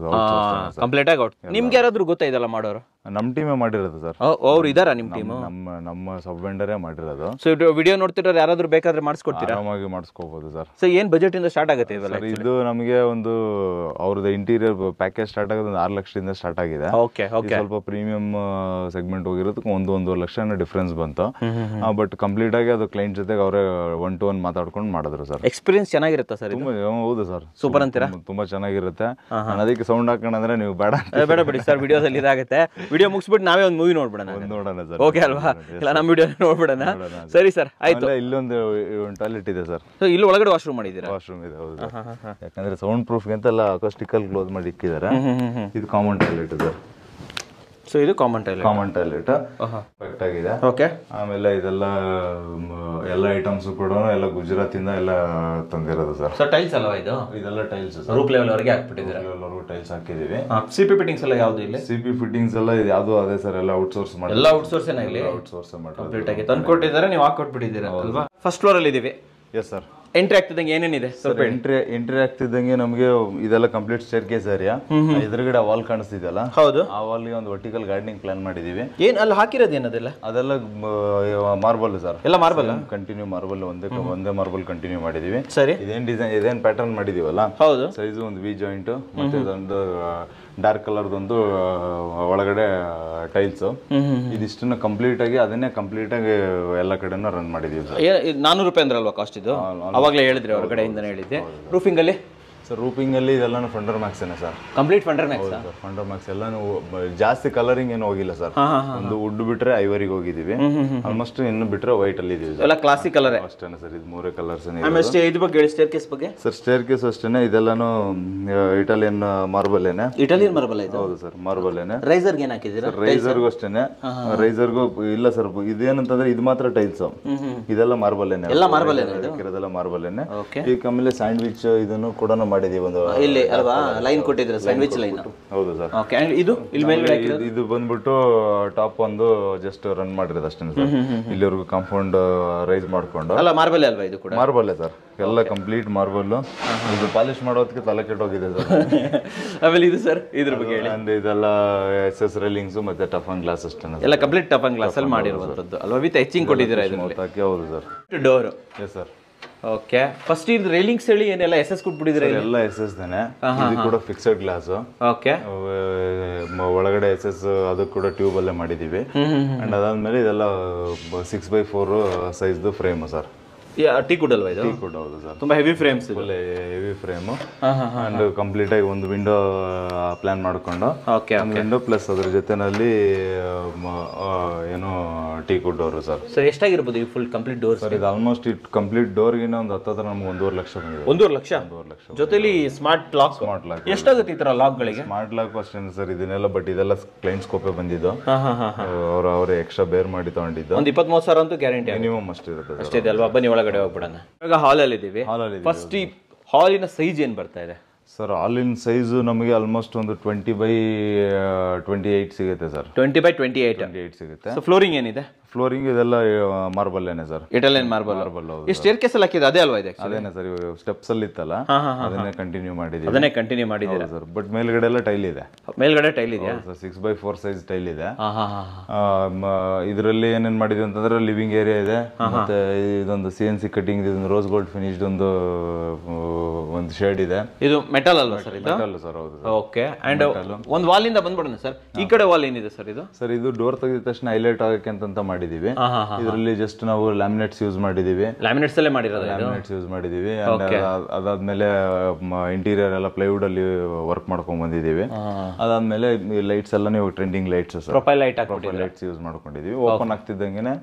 ಕಂಪ್ಲೀಟ್ ಆಗಿ ಔಟ್. ನಿಮ್ಗೆ ಯಾರಾದ್ರೂ ಗೊತ್ತಾ ಇದೆಲ್ಲ ಮಾಡೋರು? ನಮ್ಮ ಟೀಮೇ ಮಾಡಿರೋದು ಸರ್. ಅವ್ರು ಇದಾರ ನಿಮ್ಮ ಟೀಮ್? ನಮ್ಮ ಸಬ್ ವೆಂಡರೇ ಮಾಡಿರೋದು. ಸೊ ವಿಡಿಯೋ ನೋಡ್ತಿರೋರು ಯಾರಾದ್ರೂ ಬೇಕಾದ್ರೆ ಮಾಡಿಸ್ಕೊಡ್ತೀರಾ? ಆರಾಮಾಗಿ ಮಾಡಿಸ್ಕೋಬಹುದು ಸರ್. ಸೊ ಏನ್ ಬಜೆಟ್ ಇಂದ ಸ್ಟಾರ್ಟ್ ಆಗುತ್ತೆ ಇವೆಲ್ಲ? ಇದು ನಮಗೆ ಒಂದು ಅವ್ರದ್ದು ಇಂಟೀರಿಯರ್ ಪ್ಯಾಕೇಜ್ ಸ್ಟಾರ್ಟ್ ಆಗೋದು 6 ಲಕ್ಷದಿಂದ ಸ್ಟಾರ್ಟ್ ಆಗಿದೆ. Okay okay. ಸ್ವಲ್ಪ ಪ್ರೀಮಿಯಂ ಸೆಗ್ಮೆಂಟ್ ಹೋಗಿರೋದಕ್ಕೆ 1.5 ಲಕ್ಷ ಡಿಫ್ರೆನ್ಸ್ ಬಂತು. ಬಟ್ ಕಂಪ್ಲೀಟ್ ಆಗಿ ಅದು ಕ್ಲೈಂಟ್ ಜೊತೆಗೆ ಅವರೇ 1-to-1 ಮಾತಾಡ್ಕೊಂಡು ಮಾಡಿದ್ರು ಸರ್. ಎಕ್ಸ್ಪೀರಿಯನ್ಸ್ ಚೆನ್ನಾಗಿರುತ್ತಾ ಸರ್? ಹೌದು ಸರ್, ಸೂಪರ್ ಅಂತೀರಾ? ತುಂಬಾ ಚೆನ್ನಾಗಿರುತ್ತೆ. ಅದಕ್ಕೆ ಸೌಂಡ್ ಹಾಕೋಣಂದ್ರೆ ನೀವು ಬೇಡ ಬಿಡಿ ಸರ್, ವಿಡಿಯೋದಲ್ಲಿ ಇದಾಗುತ್ತೆ. ವಿಡಿಯೋ ಮುಗಿಸ್ಬಿಟ್ಟು ನಾವೇ ಒಂದು ಮೂವಿ ನೋಡ್ಬಿಡೋಣ ಸರ್. ಓಕೆ ಅಲ್ವಾ? ಇಲ್ಲ ನಮ್ಮ ವಿಡಿಯೋ ನೋಡ್ಬಿಡೋಣ. ಸರಿ ಸರ್, ಆಯ್ತು. ಇಲ್ಲೊಂದು ಟಾಯ್ಲೆಟ್ ಇದೆ ಸರ್. ಸೊ ಇಲ್ಲಿ ಒಳಗಡೆ ವಾಶ್ರೂಮ್ ಮಾಡಿದ್ದೀರಾ? ವಾಶ್ರೂಮ್ ಇದೆ, ಹೌದು. ಯಾಕಂದ್ರೆ ಸೌಂಡ್ ಪ್ರೂಫ್ ಅಂತ ಎಲ್ಲ ಅಕಾಸ್ಟಿಕಲ್ ಕ್ಲೋಸ್ ಮಾಡಿ ಇಕ್ಕಿದ್ದಾರೆ. ಇದು ಕಾಮನ್ ಟಾಯ್ಲೆಟ್ ಇದೆ. ಸೊ ಇದು ಕಾಮನ್ ಟಾಯ್ಲೆಟ್ ಪರ್ಫೆಕ್ಟ್ ಆಗಿದೆ. ಓಕೆ. ಆಮೇಲೆ ಇದೆಲ್ಲ ಎಲ್ಲ ಐಟಮ್ಸ್ ಕೂಡ ಎಲ್ಲ ಗುಜರಾತ್ ಇಂದ ಎಲ್ಲ ತಂದಿರೋದು ಸರ್. ಸರ್ ಟೈಲ್ಸ್ ಅಲ್ವಾ ಇದು? ಇದೆಲ್ಲ ಟೈಲ್ಸ್ ರೂಪ್ ಲೆವೆಲ್ ವರೆಗೆ ಹಾಕ್ಬಿಟ್ಟಿದ್ದೀರಾ? ಟೈಲ್ಸ್ ಹಾಕಿದೀವಿ. ಸಿಪಿ ಫಿಟ್ಟಿಂಗ್ಸ್ ಎಲ್ಲ ಯಾವ್ದು ಇಲ್ಲಿ? ಸಿಪಿ ಫಿಟ್ಟಿಂಗ್ಸ್ ಎಲ್ಲ ಯಾವ್ದು ಅದೇ ಸರ್, ಎಲ್ಲ ಔಟ್ಸೋರ್ಸ್ ಮಾಡಿ. ಎಲ್ಲ ಔಟ್ಸೋರ್ಸ್ ಏನ ಇಲ್ಲಿ? ಔಟ್ಸೋರ್ಸ್ ಮಾಡಿ ಕಂಪ್ಲೀಟ್ ಆಗಿ ತಂದ್ಕೊಟ್ಟಿದ್ದಾರೆ, ನೀವು ಹಾಕೊಟ್ಬಿಟ್ಟಿದ್ದೀರಾ ಅಲ್ವಾ? ಫಸ್ಟ್ ಫ್ಲೋರ್ ಅಲ್ಲಿ ಇದೀವಿ. Yes sir. ಎಂಟ್ರಿ ಆಗ್ತಿದ್ದಂಗೆ ಏನೇನಿದೆ ಸ್ವಲ್ಪ? ಎಂಟ್ರಿ ಆಗ್ತಿದ್ದಂಗೆ ನಮಗೆ ಇದೆಲ್ಲ ಕಂಪ್ಲೀಟ್ ಸ್ಟೇರ್ ಕೇಸ್ ಏರಿಯಾ. ಎದುರುಗಡೆ ವಾಲ್ ಕಾಣಿಸ್ತಿದೆಯಲ್ಲ, ಹೌದು, ಆ ವಾಲ್ಗೆ ಒಂದು ವರ್ಟಿಕಲ್ ಗಾರ್ಡನಿಂಗ್ ಪ್ಲಾನ್ ಮಾಡಿದೀವಿ. ಏನ್ ಅಲ್ಲಿ ಹಾಕಿರೋದು ಏನದೆಲ್ಲ? ಅದೆಲ್ಲ ಮಾರ್ಬಲ್ ಸರ್. ಎಲ್ಲ ಮಾರ್ಬಲ್ ಕಂಟಿನ್ಯೂ ಮಾರ್ಬಲ್, ಒಂದೇ ಮಾರ್ಬಲ್ ಕಂಟಿನ್ಯೂ ಮಾಡಿದೀವಿ. ಸರಿ. ಇದೇನ್ ಡಿಸೈನ್, ಇದೇನ್ ಪ್ಯಾಟರ್ನ್ ಮಾಡಿದೀವಲ್ಲ, ಹೌದು, ಸೈಜು ಒಂದು ವಿ ಜಾಯಿಂಟ್ ಮತ್ತೆ ಒಂದು ಡಾರ್ಕ್ ಕಲರ್ದೊಂದು ಒಳಗಡೆ ಟೈಲ್ಸ್. ಇದಿಷ್ಟನ್ನ ಕಂಪ್ಲೀಟ್ ಆಗಿ ಅದನ್ನೇ ಕಂಪ್ಲೀಟ್ ಆಗಿ ಎಲ್ಲ ಕಡೆನೂ ರನ್ ಮಾಡಿದೀವಿ ಸರ್. 400 ರೂಪಾಯಿ ಅಂದ್ರಲ್ವಾ ಕಾಸ್ಟ್ ಇದು? ಅವಾಗಲೇ ಹೇಳಿದ್ರಿ, ಹೊರಗಡೆಯಿಂದನೇ ಹೇಳಿದ್ದೆ. ರೂಫಿಂಗ್ ಅಲ್ಲಿ ಸರ್, ರೂಪಿಂಗ್ ಅಲ್ಲಿ ಇದೆಲ್ಲಾನು Fundermax sir. Complete Fundermax. Fundermax ಎಲ್ಲಾನು ಜಾಸ್ತಿ ಕಲರಿಂಗ್ ಏನು ಹೋಗಿಲ್ಲ ಸರ್. ಒಂದು ವುಡ್ ಬಿಟ್ರೆ ಐವರಿಗೆ ಹೋಗಿದೀವಿ, ಆಲ್ಮೋಸ್ಟ್ ಇನ್ನು ಬಿಟ್ರೆ ವೈಟ್ ಅಲ್ಲಿ ಇದೀವಿ. ಎಲ್ಲ ಕ್ಲಾಸಿಕ್ ಕಲರ್ ಅಷ್ಟೇನೆ ಸರ್, ಇದು 3 ಕಲರ್ಸ್. ಇದು ಬಗ್ಗೆ ಸ್ಟೇರ್ ಕೇಸ್ ಬಗ್ಗೆ? ಸರ್ ಸ್ಟೇರ್ ಕೇಸ್ ಅಷ್ಟೇನೆ, ಇದೆಲ್ಲಾನು ಇಟಾಲಿಯನ್ ಮಾರ್ಬಲ್ ಏನೆ. ಇಟಾಲಿಯನ್ ಮಾರ್ಬಲ್ ಇದು? ಹೌದು ಸರ್, ಮಾರ್ಬಲ್ ಏನೆ. ರೈಸರ್ ಏನ್ ಹಾಕಿದ್ದೀರಾ? ರೈಸರ್ಗೂ ಅಷ್ಟೇನೆ. ರೈಸರ್ಗೂ ಇಲ್ಲ ಸರ್, ಇದೇನಂತಂದ್ರೆ ಇದು ಮಾತ್ರ ಟೈಲ್ಸ್, ಇದೆಲ್ಲ ಮಾರ್ಬಲ್ ಏನೆ. ಎಲ್ಲ ಮಾರ್ಬಲ್ ಏನೆ, ಇದೆಲ್ಲ ಮಾರ್ಬಲ್ ಏನೆ. ಈಗ ಆಮೇಲೆ ಸ್ಯಾಂಡ್ವಿಚ್ ಇದನ್ನು ಕೂಡ ಮಾಡಿದೀವಿ ಒಂದು ಅಲ್ವಾ, ಲೈನ್ ಕೊಟ್ಟಿದ್ರೆ ಸ್ಯಾಂಡ್ವಿಚ್ ಲೈನ್. ಹೌದು ಸರ್. ಓಕೆ. ಇದು ಇಲ್ಲಿ ಮೇಲ್ಗಡೆ ಇದು ಬಂದ್ಬಿಟ್ಟು ಟಾಪ್ ಒಂದು ಜಸ್ಟ್ ರನ್ ಮಾಡಿರೋದು ಅಷ್ಟೇ ಸರ್. ಇಲ್ಲಿವರೆಗೂ ಕಾಂಪೌಂಡ್ ರೈಸ್ ಮಾಡ್ಕೊಂಡು. ಅಲ್ಲ ಮಾರ್ಬಲ್ ಅಲ್ವಾ ಇದು ಕೂಡ? ಮಾರ್ಬಲ್ ಸರ್, ಎಲ್ಲ ಕಂಪ್ಲೀಟ್ ಮಾರ್ಬಲ್. ಇದು ಪಾಲಿಶ್ ಮಾಡೋದಕ್ಕೆ ತಲೆ ಕೆಟ್ಟೋಗಿದೆ ಸರ್. ಆಮೇಲೆ ಇದು ಸರ್ ಇದ್ರ ಬಗ್ಗೆ ಹೇಳಿ. ಅಂದ್ರೆ ಇದೆಲ್ಲ SS ರೈಲಿಂಗ್ಸ್ ಮತ್ತೆ ಟಫ್ ಅಂಡ್ ಗ್ಲಾಸ್ ಅಷ್ಟೇ ಎಲ್ಲ ಕಂಪ್ಲೀಟ್ ಟಫ್ ಅಂಡ್ ಗ್ಲಾಸ್ ಅಲ್ಲಿ ಮಾಡಿರುವಂತದ್ದು ಅಲ್ವಾ? ವಿತ್ ಎಚಿಂಗ್ ಕೊಟ್ಟಿದ್ದೀರಾ ಇದರಲ್ಲಿ? ಹೌದು sir. Door. Yes sir. Okay. First ಇದು ರೈಲಿಂಗ್ಸ್ ಹೇಳಿ ಏನೆಲ್ಲ SS ಕೊಟ್ಬಿಟ್ಟಿದ್ರೆ? ಎಲ್ಲ SS ತಾನೆ. ಇದು ಕೂಡ ಫಿಕ್ಸೆಡ್ ಗ್ಲಾಸ್. ಓಕೆ. ಒಳಗಡೆ SS ಅದು ಕೂಡ ಟ್ಯೂಬ್ ಅಲ್ಲೇ ಮಾಡಿದೀವಿ. ಅಂಡ್ ಅದಾದ್ಮೇಲೆ ಇದೆಲ್ಲ 6x4 ಸೈಜ್ದು ಫ್ರೇಮ್ ಸರ್. ಟೀ ಕುಡ್ ಅಲ್ವಾ ಇದು? ಟೀ ಕುಡ್, ಹೌದು ಸರ್. ತುಂಬಾ heavy frames, heavy frame. And complete ಆಗಿ ಒಂದು ವಿಂಡೋ ಪ್ಲಾನ್ ಮಾಡ್ಕೊಂಡು, ವಿಂಡೋ ಪ್ಲಸ್ ಅದ್ರ ಜೊತೆನಲ್ಲಿ ಏನು teak wood door sir. Sir ಎಷ್ಟಾಗಿರ್ಬೋದು ಈ ಫುಲ್ ಕಂಪ್ಲೀಟ್ ಡೋರ್? ಸರ್ ಇದು ಆಲ್ಮೋಸ್ಟ್ ಇಟ್ ಕಂಪ್ಲೀಟ್ ಡೋರ್ಗಿನ ಒಂದು ಹತ್ತಿರ ನಮ್ಗೆ 1.5 ಲಕ್ಷ ಬಂದಿದೆ. 1.5 ಲಕ್ಷ ಜೊತೆಲಿ ಸ್ಮಾರ್ಟ್ ಲಾಕ್. ಸ್ಮಾರ್ಟ್ ಲಾಕ್ ಎಷ್ಟಾಗುತ್ತೆ ಈ ತರ ಲಾಕ್ ಗಳಿಗೆ? ಸ್ಮಾರ್ಟ್ ಲಾಕ್ ಅಷ್ಟೇ ಸರ್, ಇದನ್ನೆಲ್ಲ ಬಟ್ ಇದೆಲ್ಲ ಕ್ಲೈಂಟ್ ಸ್ಕೋಪೇ ಬಂದಿದ್ದು. ಅವ್ರೆ ಎಕ್ಸ್ಟ್ರಾ ಬೇರ್ ಮಾಡಿ ತಗೊಂಡಿದ್ದು. ಒಂದು 23 ಸಾವಿರ ಅಂತೂ ಗ್ಯಾರಂಟಿ ಮಿನಿಮಮ್ ಅಷ್ಟಿರುತ್ತೆ. ಅಷ್ಟೇ ಅಲ್ವಾ? ಬನ್ನಿ ಒಳಗಡೆ ಹೋಗ್ಬಿಡೋಣ. ಇವಾಗ ಹಾಲ್ ಅಲ್ಲಿ ಇದೀವಿ. ಫಸ್ಟ್ ಈ ಹಾಲಿನ ಸೈಜ್ ಏನ್ ಬರ್ತಾ ಇದೆ? ಸರ್ ಆಲ್ ಇನ್ ಸೈಜು ನಮಗೆ ಆಲ್ಮೋಸ್ಟ್ ಒಂದು 20x28 ಸಿಗುತ್ತೆ ಸರ್. 20x28 ಸಿಗುತ್ತೆ. ಸೊ ಫ್ಲೋರಿಂಗ್ ಏನಿದೆ? ಫ್ಲೋರಿಂಗ್ ಇದೆಲ್ಲ ಮಾರ್ಬಲ್ ಏನೇ ಸರ್, ಇಟಾಲಿಯನ್ ಮಾರ್ಬಲ್. ಈ ಸ್ಟೇರ್ ಕೇಸ್ ಎಲ್ಲ ಹಾಕಿದೆ ಅದೇ ಅಲ್ವಾ ಇದೆ? ಅದೇನೆ ಸರ್, ಸ್ಟೆಪ್ಸ್ ಅಲ್ಲಿ ಇತ್ತಲ್ಲ ಅದನ್ನೇ ಕಂಟಿನ್ಯೂ ಮಾಡಿದೀವಿ. ಅದನ್ನೇ ಕಂಟಿನ್ಯೂ ಮಾಡಿದ್ದೀರಾ ಸರ್. ಬಟ್ ಮೇಲ್ಗಡೆ ಎಲ್ಲ ಟೈಲ್ ಇದೆ. ಮೇಲ್ಗಡೆ ಟೈಲ್ ಇದೆಯಾ? 6x4 ಸೈಜ್ ಟೈಲ್ ಇದೆ. ಇದರಲ್ಲಿ ಏನೇನ್ ಮಾಡಿದ್ವಿ ಅಂತಂದ್ರೆ ಲಿವಿಂಗ್ ಏರಿಯಾ ಇದೆ, ಮತ್ತೆ ಇದೊಂದು CNC ಕಟಿಂಗ್, ಇದೊಂದು ರೋಸ್ ಗೋಲ್ಡ್ ಫಿನಿಶ್ಡ್ ಒಂದು ಶೇಡ್ ಇದೆ. ಇದು ಮೆಟಲ್ ಅಲ್ವಾ ಸರ್? ಇದು ಮೆಟಲ್ ಸರ್. ಹೌದು. ಓಕೆ. ಅಂಡ್ ಒಂದು ವಾಲ್ ಇಂದ ಬಂದ್ಬಿಡೋಣ ಸರ್. ಈ ಕಡೆ ವಾಲ್ ಏನಿದೆ ಸರ್ ಇದು? ಸರ್ ಇದು ಡೋರ್ ತೆಗೆದ ತಕ್ಷಣ ಹೈಲೈಟ್ ಆಗಕ್ಕೆ ಅಂತ ಮಾಡಿದೀವಿ. ಇದರಲ್ಲಿ ಜಸ್ಟ್ ನಾವು ಲ್ಯಾಮಿನೇಟ್ಸ್ ಯೂಸ್ ಮಾಡಿದೀವಿ. ಲ್ಯಾಮಿನೇಟ್ಸ್ ಅಲ್ಲೇ ಮಾಡಿರೋದು? ಲ್ಯಾಮಿನೇಟ್ಸ್ ಯೂಸ್ ಮಾಡಿದೀವಿ. ಅದಾದ್ಮೇಲೆ ಇಂಟೀರಿಯರ್ ಎಲ್ಲ ಪ್ಲೈವುಡ್ ಅಲ್ಲಿ ವರ್ಕ್ ಮಾಡ್ಕೊಂಡ್ ಬಂದಿದೀವಿ. ಅದಾದ್ಮೇಲೆ ಲೈಟ್ಸ್ ಎಲ್ಲ ನೀವು trending lights sir, profile lights use ಮಾಡ್ಕೊಂಡಿದೀವಿ. ಓಪನ್ ಆಗ್ತಿದ್ದಂಗೆನೆ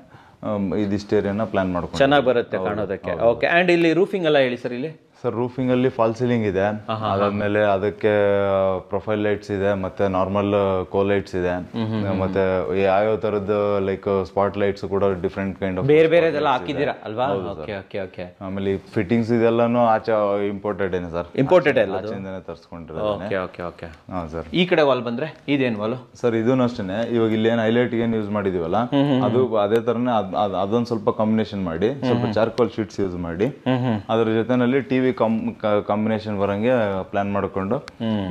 ಇದಿಷ್ಟು ಏರಿಯಾನ ಪ್ಲಾನ್ ಮಾಡ್ಕೊಂಡು ಚೆನ್ನಾಗಿ ಬರುತ್ತೆ ಕಾಣೋದಕ್ಕೆ. ಓಕೆ. ಅಂಡ್ ಇಲ್ಲಿ ರೂಫಿಂಗ್ ಎಲ್ಲ ಹೇಳಿ ಸರ್. ಇಲ್ಲಿ ಸರ್ ರೂಫಿಂಗ್ ಅಲ್ಲಿ ಫಾಲ್ ಸೀಲಿಂಗ್ ಇದೆ, ಅದಾದ್ಮೇಲೆ ಅದಕ್ಕೆ ಪ್ರೊಫೈಲ್ ಲೈಟ್ಸ್ ಇದೆ, ಮತ್ತೆ ನಾರ್ಮಲ್ ಕೋ ಲೈಟ್ಸ್ ಇದೆ, ಮತ್ತೆ ಯಾವ್ಯಾವ ತರದ್ದು ಲೈಕ್ ಸ್ಪಾಟ್ ಲೈಟ್ಸ್ ಕೂಡ ಡಿಫ್ರೆಂಟ್ ಕೈಂಡ್ ಆಫ್ ಬೇರೆ ಬೇರೆದೆಲ್ಲ ಹಾಕಿದ್ದೀರಾ ಅಲ್ವಾ? Okay okay okay. ಆಮೇಲೆ ಫಿಟ್ಟಿಂಗ್ಸ್ ಇದೆಲ್ಲಾನು ಆಚೆ ಇಂಪೋರ್ಟೆಡ್ ಏನೇ ಸರ್? ಇಂಪೋರ್ಟೆಡ್ ಎಲ್ಲ ಆಚೆಯಿಂದನೇ ತರಿಸ್ಕೊಂಡಿರೋದು. Okay okay okay. ಹಾ ಸರ್. ಈ ಕಡೆ ವಾಲ್ ಬಂದ್ರೆ ಇದೇನು ವಾಲ್ ಸರ್? ಇದೂ ಅಷ್ಟೇನೆ. ಇವಾಗ ಇಲ್ಲಿ ಏನು ಹೈಲೈಟ್ ಏನು ಯೂಸ್ ಮಾಡಿದೀವಲ್ಲ ಅದು ಅದೇ ತರನೇ ಅದೊಂದು ಸ್ವಲ್ಪ ಕಾಂಬಿನೇಷನ್ ಮಾಡಿ, ಸ್ವಲ್ಪ ಚಾರ್ಕೋಲ್ ಶೀಟ್ಸ್ ಯೂಸ್ ಮಾಡಿ, ಅದ್ರ ಜೊತೆನಲ್ಲಿ ಟಿವಿ ಕಾಂಬಿನೇಷನ್ ಬರಂಗೆ ಪ್ಲಾನ್ ಮಾಡ್ಕೊಂಡು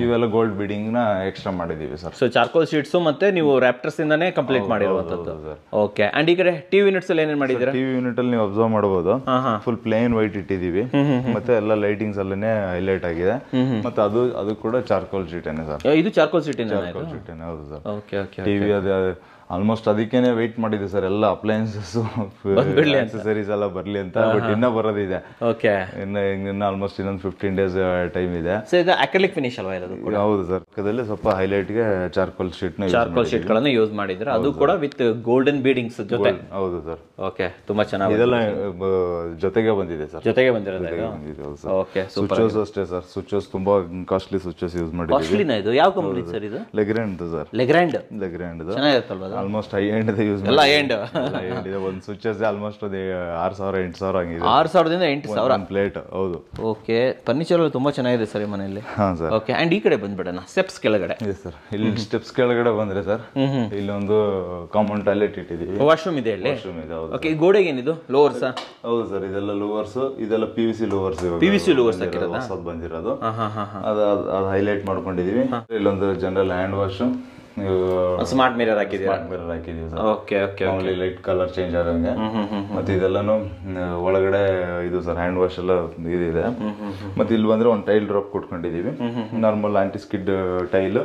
ಇವೆಲ್ಲ ಗೋಲ್ಡ್ ಬೀಡಿಂಗ್ ನ ಎಕ್ಸ್ಟ್ರಾ ಮಾಡಿದೀವಿ ಸರ್. ಸೊ ಚಾರ್ಕೋಲ್ ಶೀಟ್ಸ್ ಮತ್ತೆ ನೀವು ರ್ಯಾಪ್ಟರ್ಸ್ ಇಂದಾನೆ ಕಂಪ್ಲೀಟ್ ಮಾಡಿರುವಂತದ್ದು. ಓಕೆ. ಅಂಡ್ ಈ ಕಡೆ ಟಿವಿ ಯೂನಿಟ್ಸ್ ಅಲ್ಲಿ ಏನೇನ್ ಮಾಡಿದ್ದೀರಾ? ಟಿವಿ ಯೂನಿಟ್ ಅಲ್ಲಿ ನೀವು ಅಬ್ಸರ್ವ್ ಮಾಡಬಹುದು, ಫುಲ್ ಪ್ಲೇನ್ ವೈಟ್ ಇಟ್ಟಿದೀವಿ, ಮತ್ತೆ ಎಲ್ಲ ಲೈಟಿಂಗ್ಸ್ ಅಲ್ಲೇನೆ ಹೈಲೈಟ್ ಆಗಿದೆ, ಮತ್ತೆ ಅದು ಕೂಡ ಚಾರ್ಕೋಲ್ ಶೀಟ್ ಏನೇ ಸರ್? ಇದು ಚಾರ್ಕೋಲ್ ಶೀಟ್ ಏನೇ? ಹೌದು ಸರ್. Okay okay. ಟಿವಿ ಅದೇ ಆಲ್ಮೋಸ್ಟ್ ಅದಕ್ಕೇನೆ ವೆಯ್ಟ್ ಮಾಡಿದೆ ಸರ್, ಎಲ್ಲ ಅಪ್ಲೈನ್ಸಸ್ ಆಕ್ಸೆಸರೀಸ್ ಎಲ್ಲ ಬರ್ಲಿ ಅಂತ. ಬಟ್ ಇನ್ನ ಬರೋದಿದೆ. ಓಕೆ. ಇನ್ನ ಆಲ್ಮೋಸ್ಟ್ ಇನ್ನೊಂದು 15 days ಟೈಮ್ ಇದೆ. ಸೊ ಇದು ಅಕ್ರಿಲಿಕ್ ಫಿನಿಶ್ ಅಲ್ವಾ ಇರೋದು? ಹೌದು ಸರ್. ಪಕ್ಕದಲ್ಲಿ ಸ್ವಲ್ಪ ಹೈಲೈಟ್ ಗೆ ಚಾರ್ಕೋಲ್ ಶೀಟ್ ಗಳನ್ನ ಯೂಸ್ ಮಾಡಿದ್ರೆ, ಅದು ಕೂಡ ವಿತ್ ಗೋಲ್ಡನ್ ಬೀಡಿಂಗ್ಸ್ ಜೊತೆ. ಹೌದು ಸರ್. ಓಕೆ. ತುಂಬಾ ಚೆನ್ನಾಗಿ ಇದೆಲ್ಲ ಜೊತೆಗೆ ಬಂದಿದೆ ಸರ್. ಜೊತೆಗೆ ಬಂದಿರೋದು. ಓಕೆ. ಸ್ವಿಚಸ್ ಅಷ್ಟೇ ಸರ್. ಸ್ವಿಚಸ್ ತುಂಬಾ ಕಾಸ್ಟ್ಲಿ ಸ್ವಿಚಸ್ ಯೂಸ್ ಮಾಡಿದ್ದೀವಿ. ಇದು ಯಾವ ಕಂಪನಿ ಸರ್? ಇದು ಲೆಗ್ರಾಂಡ್ ಸರ್. ಲೆಗ್ರಾಂಡ್ ಚೆನ್ನಾಗಿರುತ್ತಲ್ವಾ? ಆಲ್ಮೋಸ್ಟ್ ಹೈ ಎಂಡ್ ಯೂಸ್ ಎಲ್ಲ ಎಂಡ್ ಇದೆ. ಒಂದು ಸ್ವಿಚಸ್ ಆಲ್ಮೋಸ್ಟ್ 6,000-8,000 ಆಗಿದೆ. 6,000 ಇಂದ 8,000 ಪ್ಲೇಟ್. ಹೌದು. ಓಕೆ. ಫರ್ನಿಚರ್ ತುಂಬಾ ಚೆನ್ನಾಗಿದೆ ಸರ್ ಮನೆಯಲ್ಲಿ. ಹಾ ಸರ್. ಓಕೆ. ಅಂಡ್ ಈ ಕಡೆ ಬಂದ್ಬಿಡೋಣ, ಸ್ಟೆಪ್ಸ್ ಕೆಳಗಡೆ. ಇದೆ ಸರ್. ಇಲ್ಲಿ ಸ್ಟೆಪ್ಸ್ ಕೆಳಗಡೆ ಬಂದ್ರೆ ಸರ್, ಇಲ್ಲೊಂದು ಕಾಮನ್ ಟಾಯ್ಲೆಟ್ ಇಟ್ಟಿದ್ದೀವಿ. ವಾಶ್ರೂಮ್ ಇದೆ ಇಲ್ಲಿ. ವಾಶ್ರೂಮ್ ಇದೆ. ಹೌದು. ಓಕೆ. ಗೋಡೆಗೆ ಏನಿದು? ಲೋವರ್ಸ್? ಹೌದು ಸರ್. ಇದೆಲ್ಲ ಲೋವರ್ಸ್. ಇದೆಲ್ಲ PVC ಲೋವರ್ಸ್. ಹೊಸದು ಬಂದಿರೋದು. ಅದು ಹೈಲೈಟ್ ಮಾಡ್ಕೊಂಡಿದೀವಿ. ಇಲ್ಲೊಂದು general hand wash, smart mirror ಹಾಕಿದೀವಿ sir. Okay okay. Only light colour change ಆಗಂಗೆ. ಮತ್ತೆ ಇದೆಲ್ಲಾನು ಒಳಗಡೆ ಇದು ಸರ್ ಹ್ಯಾಂಡ್ ವಾಶ್ ಎಲ್ಲ ಇದಿದೆ. ಮತ್ತೆ ಇಲ್ಲಿ ಬಂದ್ರೆ ಒಂದು ಟೈಲ್ ಡ್ರಾಪ್ ಕೊಟ್ಕೊಂಡಿದೀವಿ, ನಾರ್ಮಲ್ ಆಂಟಿ ಸ್ಕಿಡ್ ಟೈಲ್,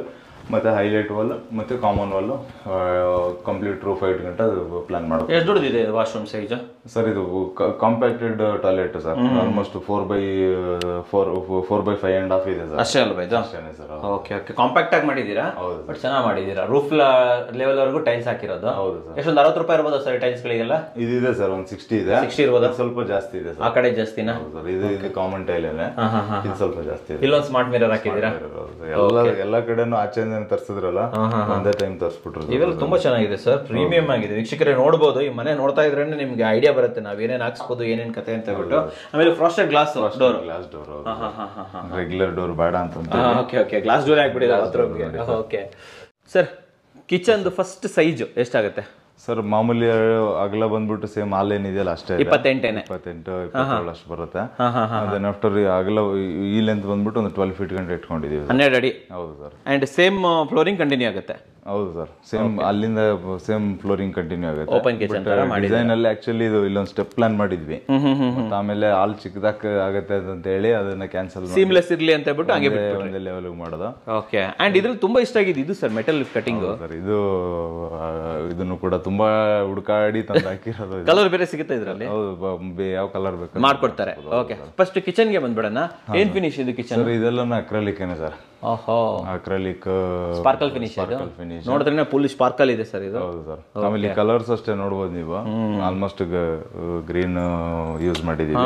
ಮತ್ತೆ ಹೈಲೈಟ್ ವಾಲ್, ಮತ್ತೆ common wall, complete roof height ಗಂಟ ಪ್ಲಾನ್ ಮಾಡೋದು. ಎಷ್ಟು ದೊಡ್ಡದಿದೆ ವಾಶ್ರೂಮ್ ಸೈಜ್ ಸರ್? ಇದು ಕಾಂಪ್ಯಾಕ್ಟೆಡ್ ಟಾಯ್ಲೆಟ್ ಸರ್. ಆಲ್ಮೋಸ್ಟ್ 4x5.5 ಇದೆ ಸರ್. ಅಷ್ಟೇ ಅಲ್ವಾ ಇದು? ಅಷ್ಟೇನೆ ಸರ್. Okay okay. ಕಾಂಪ್ಯಾಕ್ಟ್ ಆಗಿ ಮಾಡಿದೀರಾ, ಬಟ್ ಚೆನ್ನಾಗಿ ಮಾಡಿದೀರಾ. ರೂಫ್ ಲೆವೆಲ್ ವರೆಗೂ ಟೈಲ್ಸ್ ಹಾಕಿರೋದು. ಹೌದು ಸರ್. ಎಷ್ಟೊಂದು 60 ರೂಪಾಯಿ ಇರ್ಬೋದು ಸರ್ ಟೈಲ್ಸ್ ಗಳಿಗೆಲ್ಲ? ಇದಿದೆ ಸರ್, ಒಂದು 60 ಇದೆ. 60 ಇರ್ಬೋದು. ಸ್ವಲ್ಪ ಜಾಸ್ತಿ ಇದೆ ಸರ್. ಆ ಕಡೆ ಜಾಸ್ತಿನಾ? ಇದು ಕಾಮನ್ ಟೈಲ್ ಏನೇ, ಇದು ಸ್ವಲ್ಪ ಜಾಸ್ತಿ ಇದೆ. ಇಲ್ಲೊಂದು ಸ್ಮಾರ್ಟ್ ಮಿರರ್ ಹಾಕಿದೀರಾ? ಎಲ್ಲ ಕಡೆನೂ ಆಚೆಯಿಂದ ತರಿಸಿದ್ರಲ್ಲ, ಒಂದೇ ಟೈಮ್ ತರಿಸ್ಬಿಟ್ರು. ಇವೆಲ್ಲ ತುಂಬಾ ಚೆನ್ನಾಗಿದೆ ಸರ್, ಪ್ರೀಮಿಯಂ ಆಗಿದೆ. ವೀಕ್ಷಕರೇ ನೋಡಬಹುದು, ಈ ಮನೆ ನೋಡ್ತಾ ಇದ್ರೆ ನಿಮ್ಗೆ ಐಡಿಯಾ ಬರುತ್ತೆ ನಾವ್ ಏನೇನ್ ಹಾಕ್ಸ್ಬೋದು, ಏನೇನ್ ಕತೆ ಅಂತ ಹೇಳ್ಬಿಟ್ಟು. ಆಮೇಲೆ frosted glass door. Regular door ಬೇಡ ಅಂತ. Okay okay. ಗ್ಲಾಸ್ ಡೋರ್ ಹಾಕ್ಬಿಟ್ಟಿದ್ದಾರೆ. Okay sir. Kitchen first size ಎಷ್ಟಾಗುತ್ತೆ ಸರ್? ಮಾಮೂಲಿ ಅಗಲ ಬಂದ್ಬಿಟ್ಟು ಸೇಮ್ ಹಾಲ್ ಏನಿದೆಯಲ್ಲ ಅಷ್ಟೇ, 28-27 ಅಷ್ಟು ಬರುತ್ತೆ. ಅದನ್ನ ಆಫ್ಟರ್ ಅಗಲ ಈ ಲೆಂತ್ ಬಂದ್ಬಿಟ್ಟು ಒಂದು 12 feet ಗಂಟೆ ಇಟ್ಕೊಂಡಿದೀವಿ. 12 ಅಡಿ. ಹೌದು sir. And same flooring continue ಆಗುತ್ತೆ. ಹೌದು ಸರ್. ಸೇಮ್ ಅಲ್ಲಿಂದ ಸೇಮ್ ಫ್ಲೋರಿಂಗ್ ಕಂಟಿನ್ಯೂ ಆಗುತ್ತೆ. ಓಪನ್ ಕಿಚನ್ ಡಿಸೈನ್ ಅಲ್ಲಿ ಆಕ್ಚುಲಿ ಇದು ಇಲ್ಲೊಂದು ಸ್ಟೆಪ್ ಪ್ಲಾನ್ ಮಾಡಿದ್ವಿ, ಮತ್ತೆ ಆಮೇಲೆ ಹಾಲ್ ಚಿಕ್ಕದಾಕ ಆಗತ್ತೆ ಅಂತ ಹೇಳಿ ಅದನ್ನ ಕ್ಯಾನ್ಸಲ್ ಸೀಮ್ಲೆಸ್ ಇರ್ಲಿ ಅಂತ ಹೇಳ್ಬಿಟ್ಟು ಹಾಗೆ ಒಂದೇ ಲೆವೆಲ್ ಮಾಡೋದು. ಓಕೆ. ಅಂಡ್ ಇದ್ರಲ್ಲಿ ತುಂಬಾ ಇಷ್ಟ ಆಗಿದೆ ಇದು ಸರ್, ಮೆಟಲ್ ಕಟಿಂಗ್ ಸರ್. ಇದನ್ನು ಕೂಡ ತುಂಬಾ ಹುಡುಕಾಡಿ ತಂದು ಹಾಕಿರೋದು. ಕಲರ್ ಬೇರೆ ಸಿಗುತ್ತೆ ಇದರಲ್ಲಿ? ಹೌದು, ಯಾವ ಕಲರ್ ಬೇಕು ಮಾಡ್ಕೊಡ್ತಾರೆ. ಓಕೆ. ಫಸ್ಟ್ ಕಿಚನ್ ಗೆ ಬಂದ್ಬಿಡೋಣ. ಏನ್ ಫಿನಿಶ್ ಇದು ಕಿಚನ್? ಇದೆಲ್ಲ ಅಕ್ರಲಿಕ್ ಏನೇ ಸರ್. ಓಹೋ. Acrylic sparkle finish. ನೋಡಿದ್ರೆ ಫುಲ್ ಸ್ಪಾರ್ಕಲ್ ಇದೆ ಸರ್ ಇದು. ಹೌದು ಸರ್. ಆಮೇಲೆ ಕಲರ್ಸ್ ಅಷ್ಟೇ ನೋಡಬಹುದು ನೀವು, ಆಲ್ಮೋಸ್ಟ್ ಗ್ರೀನ್ ಯೂಸ್ ಮಾಡಿದೀವಿ.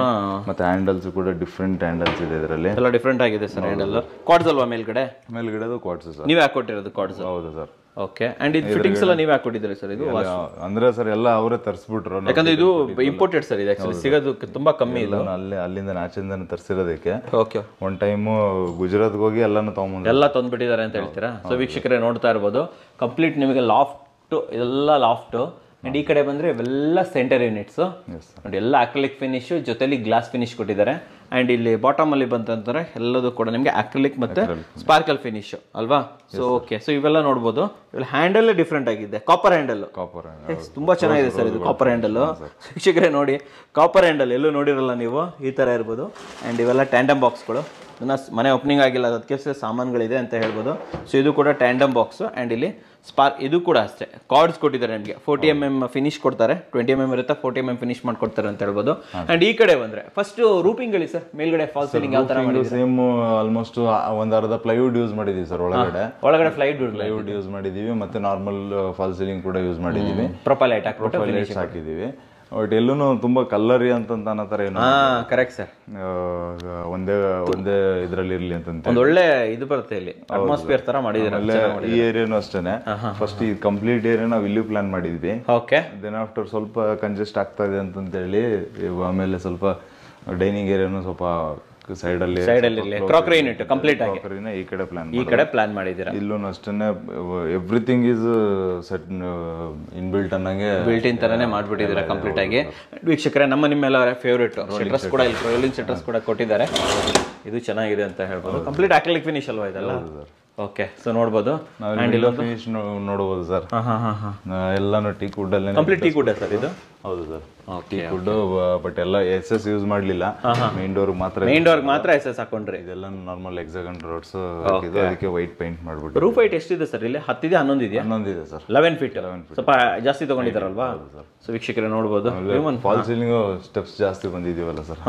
ಮತ್ತೆ ಹ್ಯಾಂಡಲ್ಸ್ ಕೂಡ ಡಿಫ್ರೆಂಟ್ ಹ್ಯಾಂಡಲ್ಸ್ ಇದೆ ಇದರಲ್ಲಿ, ಎಲ್ಲ ಡಿಫ್ರೆಂಟ್ ಆಗಿದೆ ಸರ್ ಹ್ಯಾಂಡಲ್. ಕ್ವಾಡ್ಸ್ ಅಲ್ವಾ ಮೇಲ್ಗಡೆ? ಮೇಲ್ಗಡೆ ಕ್ವಾಡ್ಸ್ ಸರ್. ನೀವೇ ಹಾಕೊಟ್ಟಿರೋದು ಕ್ವಾಡ್ಸ್? ಹೌದು ಸರ್. ಓಕೆ ಅಂಡ್ ಇದು ಫಿಟ್ಟಿಂಗ್ಸ್ ಎಲ್ಲ ನೀವೇ ಹಾಕೊಟ್ಟಿದ್ದೀರಿ ಸರ್ ಇದು ಅಂದ್ರೆ ಸರ್ ಎಲ್ಲ ಅವರೇ ತರಿಸ್ಬಿಟ್ರು. ಯಾಕಂದ್ರೆ ಇದು ಇಂಪೋರ್ಟೆಡ್ ಸರ್, ಇದು ಆಕ್ಚುಲಿ ಸಿಗೋದು ತುಂಬಾ ಕಮ್ಮಿ ಇಲ್ಲ. ಅಲ್ಲಿಂದ ಆಚೆಯಿಂದಾನೆ ತರಿಸಿರೋದಕ್ಕೆ. ಓಕೆ, ಒನ್ ಟೈಮು ಗುಜರಾತ್ಗೆ ಹೋಗಿ ಎಲ್ಲಾನು ತಗೊಂಡ್ಬಂದು ಎಲ್ಲ ತಂದ್ಬಿಟ್ಟಿದ್ದಾರೆ ಅಂತ ಹೇಳ್ತೀರಾ. ಸೊ ವೀಕ್ಷಕರೇ ನೋಡ್ತಾ ಇರ್ಬೋದು, ಕಂಪ್ಲೀಟ್ ನಿಮಗೆ ಲಾಫ್ಟ್, ಎಲ್ಲ ಲಾಫ್ಟ್. ಅಂಡ್ ಈ ಕಡೆ ಬಂದ್ರೆ ಇವೆಲ್ಲ ಸೆಂಟರ್ ಯೂನಿಟ್ಸ್ ನೋಡಿ, ಎಲ್ಲ ಅಕ್ರಿಲಿಕ್ ಫಿನಿಶ್ ಜೊತೆಲಿ ಗ್ಲಾಸ್ ಫಿನಿಶ್ ಕೊಟ್ಟಿದ್ದಾರೆ. ಅಂಡ್ ಇಲ್ಲಿ ಬಾಟಮ್ ಅಲ್ಲಿ ಬಂತಂತಾರೆ ಎಲ್ಲದೂ ಕೂಡ ನಿಮಗೆ ಅಕ್ರಿಲಿಕ್ ಮತ್ತೆ ಸ್ಪಾರ್ಕಲ್ ಫಿನಿಶ್ ಅಲ್ವಾ. ಸೊ ಓಕೆ, ಸೊ ಇವೆಲ್ಲ ನೋಡ್ಬೋದು. ಇವೆಲ್ಲ ಹ್ಯಾಂಡಲ್ ಡಿಫ್ರೆಂಟ್ ಆಗಿದೆ, ಕಾಪರ್ ಹ್ಯಾಂಡಲ್. ತುಂಬಾ ಚೆನ್ನಾಗಿದೆ ಸರ್ ಇದು ಕಾಪರ್ ಹ್ಯಾಂಡಲ್. ಶಿಕ್ಷಕರೇ ನೋಡಿ, ಕಾಪರ್ ಹ್ಯಾಂಡಲ್ ಎಲ್ಲೂ ನೋಡಿರಲ್ಲ ನೀವು, ಈ ತರ ಇರ್ಬೋದು. ಅಂಡ್ ಇವೆಲ್ಲ ಟ್ಯಾಂಡಮ್ ಬಾಕ್ಸ್ಗಳು, ಇದನ್ನ ಮನೆ ಓಪನಿಂಗ್ ಆಗಿಲ್ಲ ಅದಕ್ಕೆ ಸಾಮಾನುಗಳಿದೆ ಅಂತ ಹೇಳ್ಬೋದು. ಸೊ ಇದು ಕೂಡ ಟ್ಯಾಂಡಮ್ ಬಾಕ್ಸ್. ಅಂಡ್ ಇಲ್ಲಿ ಇದು ಕೂಡ ಅಷ್ಟೇ ಕಾರ್ಡ್ಸ್ ಕೊಟ್ಟಿದ್ದಾರೆ ನಿಮಗೆ. 40 mm ಫಿನಿಶ್ ಕೊಡ್ತಾರೆ, 20 mm ಇರುತ್ತೆ, 40 mm ಫಿನಿಶ್ ಮಾಡ್ಕೊಡ್ತಾರೆ ಅಂತ ಹೇಳ್ಬೋದು. ಅಂಡ್ ಈ ಕಡೆ ಬಂದ್ರೆ ಫಸ್ಟ್ ರೂಪಿಂಗ್ ಹೇಳಿ ಸರ್, ಮೇಲ್ಗಡೆ ಫಾಲ್ ಸೀಲಿಂಗ್ ಯಾವ ತರ ಮಾಡಿದ್ದೀರಾ? ಸೇಮ್ ಆಲ್ಮೋಸ್ಟ್ ಒಂದ್ ಅರ್ಧ ಪ್ಲೈವುಡ್ ಯೂಸ್ ಮಾಡಿದೀವಿ ಸರ್. ಒಳಗಡೆ ಪ್ಲೈವುಡ್ ಯೂಸ್ ಮಾಡಿದೀವಿ, ಮತ್ತೆ ನಾರ್ಮಲ್ ಫಾಲ್ ಸೀಲಿಂಗ್ ಕೂಡ ಯೂಸ್ ಮಾಡಿದೀವಿ. ಪ್ರೊಫೈಲ್ ಲೈಟ್ ಹಾಕಿದೀವಿ. ಬಟ್ ಎಲ್ಲೂ ತುಂಬಾ ಕಲ್ಲರಿ ಅಂತ ಅನ್ನೋ ಏನು. ಕರೆಕ್ಟ್ ಸರ್, ಒಂದೇ ಇದ್ರಲ್ಲಿ ಇರ್ಲಿ ಅಂತ ಒಂದು ಒಳ್ಳೆ ಇದು ಬರುತ್ತೆ ಇಲ್ಲಿ, ಅಟ್ಮಾಸ್ಫಿಯರ್ ತರ ಮಾಡಿದ್ರೆ. ಈ ಏರಿಯಾನು ಅಷ್ಟೇನೆ, ಫಸ್ಟ್ ಈ ಕಂಪ್ಲೀಟ್ ಏರಿಯಾ ನಾವು ಇಲ್ಲಿ ಪ್ಲಾನ್ ಮಾಡಿದ್ವಿ. ಓಕೆ, ದೆನ್ ಆಫ್ಟರ್ ಸ್ವಲ್ಪ ಕಂಜೆಸ್ಟ್ ಆಗ್ತಾ ಇದೆ ಅಂತ ಹೇಳಿ ಆಮೇಲೆ ಸ್ವಲ್ಪ ಡೈನಿಂಗ್ ಏರಿಯಾನು ಸ್ವಲ್ಪ ಸೈಡ್ ಅಲ್ಲಿ ಕ್ರಾಕರಿ ಯೂನಿಟ್ ಕಂಪ್ಲೀಟ್ ಆಗಿ ಈ ಕಡೆ ಪ್ಲಾನ್ ಮಾಡಿದ್ದೀರಾ. ಇಲ್ಲೂ ಅಷ್ಟೇನೆ ಎವ್ರಿಥಿಂಗ್ ಇಸ್ ಸೆಟ್ ಇನ್ಬಿಲ್ಟ್ ಅನ್ನಂಗೆ ಬಿಲ್ಟ್ ಇನ್ ತರನೇ ಮಾಡ್ಬಿಟ್ಟಿದ್ದೀರಾ ಕಂಪ್ಲೀಟ್ ಆಗಿ. ವೀಕ್ಷಕರೇ, ನಿಮ್ಮೆಲ್ಲ ಫೇವರೇಟ್ ಶಟರ್ಸ್ ಕೂಡ ಇಲ್ಲಿ ರೋಲಿಂಗ್ ಶಟರ್ಸ್ ಕೂಡ ಕೊಟ್ಟಿದ್ದಾರೆ. ಇದು ಚೆನ್ನಾಗಿದೆ ಅಂತ ಹೇಳ್ಬೋದು. ಕಂಪ್ಲೀಟ್ ಅಕ್ರಿಲಿಕ್ ಫಿನಿಶ್ ಅಲ್ವಾ ಇದೆಲ್ಲ? ಓಕೆ, ಸೊ ನೋಡ್ಬೋದು. ಫಿನಿಶ್ ನೋಡಬಹುದು ಸರ್. ಎಲ್ಲಾನು ಟೀಕ್ ವುಡ್ ಅಲ್ಲಿ ಕಂಪ್ಲೀಟ್ ಟೀಕ್ ವುಡ್ ಸರ್ ಇದು? ಹೌದು ಸರ್, ಟೀಕ್ ವುಡ್. ಬಟ್ ಎಲ್ಲ SS ಯೂಸ್ ಮಾಡ್ಲಿಲ್ಲ, ಮೇನ್ ಡೋರ್ ಮಾತ್ರ SS ಹಾಕೊಂಡ್ರಿ. ಇದೆಲ್ಲ ನಾರ್ಮಲ್ ಹೆಕ್ಸಾಗನ್ ರೋಡ್ಸ್ ಹಾಕಿದ್ದು, ಅದಕ್ಕೆ ವೈಟ್ ಪೇಂಟ್ ಮಾಡ್ಬಿಟ್ಟು. ರೂಫ್ ಹೈಟ್ ಎಷ್ಟಿದೆ ಸರ್ ಇಲ್ಲಿ? 10 ಇದೆ, 11 ಇದೆಯಾ? 11 ಇದೆ ಸರ್. 11 ಫೀಟ್, ಸ್ವಲ್ಪ ಜಾಸ್ತಿ ತಗೊಂಡಿದ್ದಾರಲ್ವಾ? ಸೊ ವೀಕ್ಷಕರೇ ನೋಡ್ಬೋದು, ಫಾಲ್ ಸೀಲಿಂಗ್ ಸ್ಟೆಪ್ಸ್ ಜಾಸ್ತಿ ಬಂದಿದೀವಲ್ಲ ಸರ್,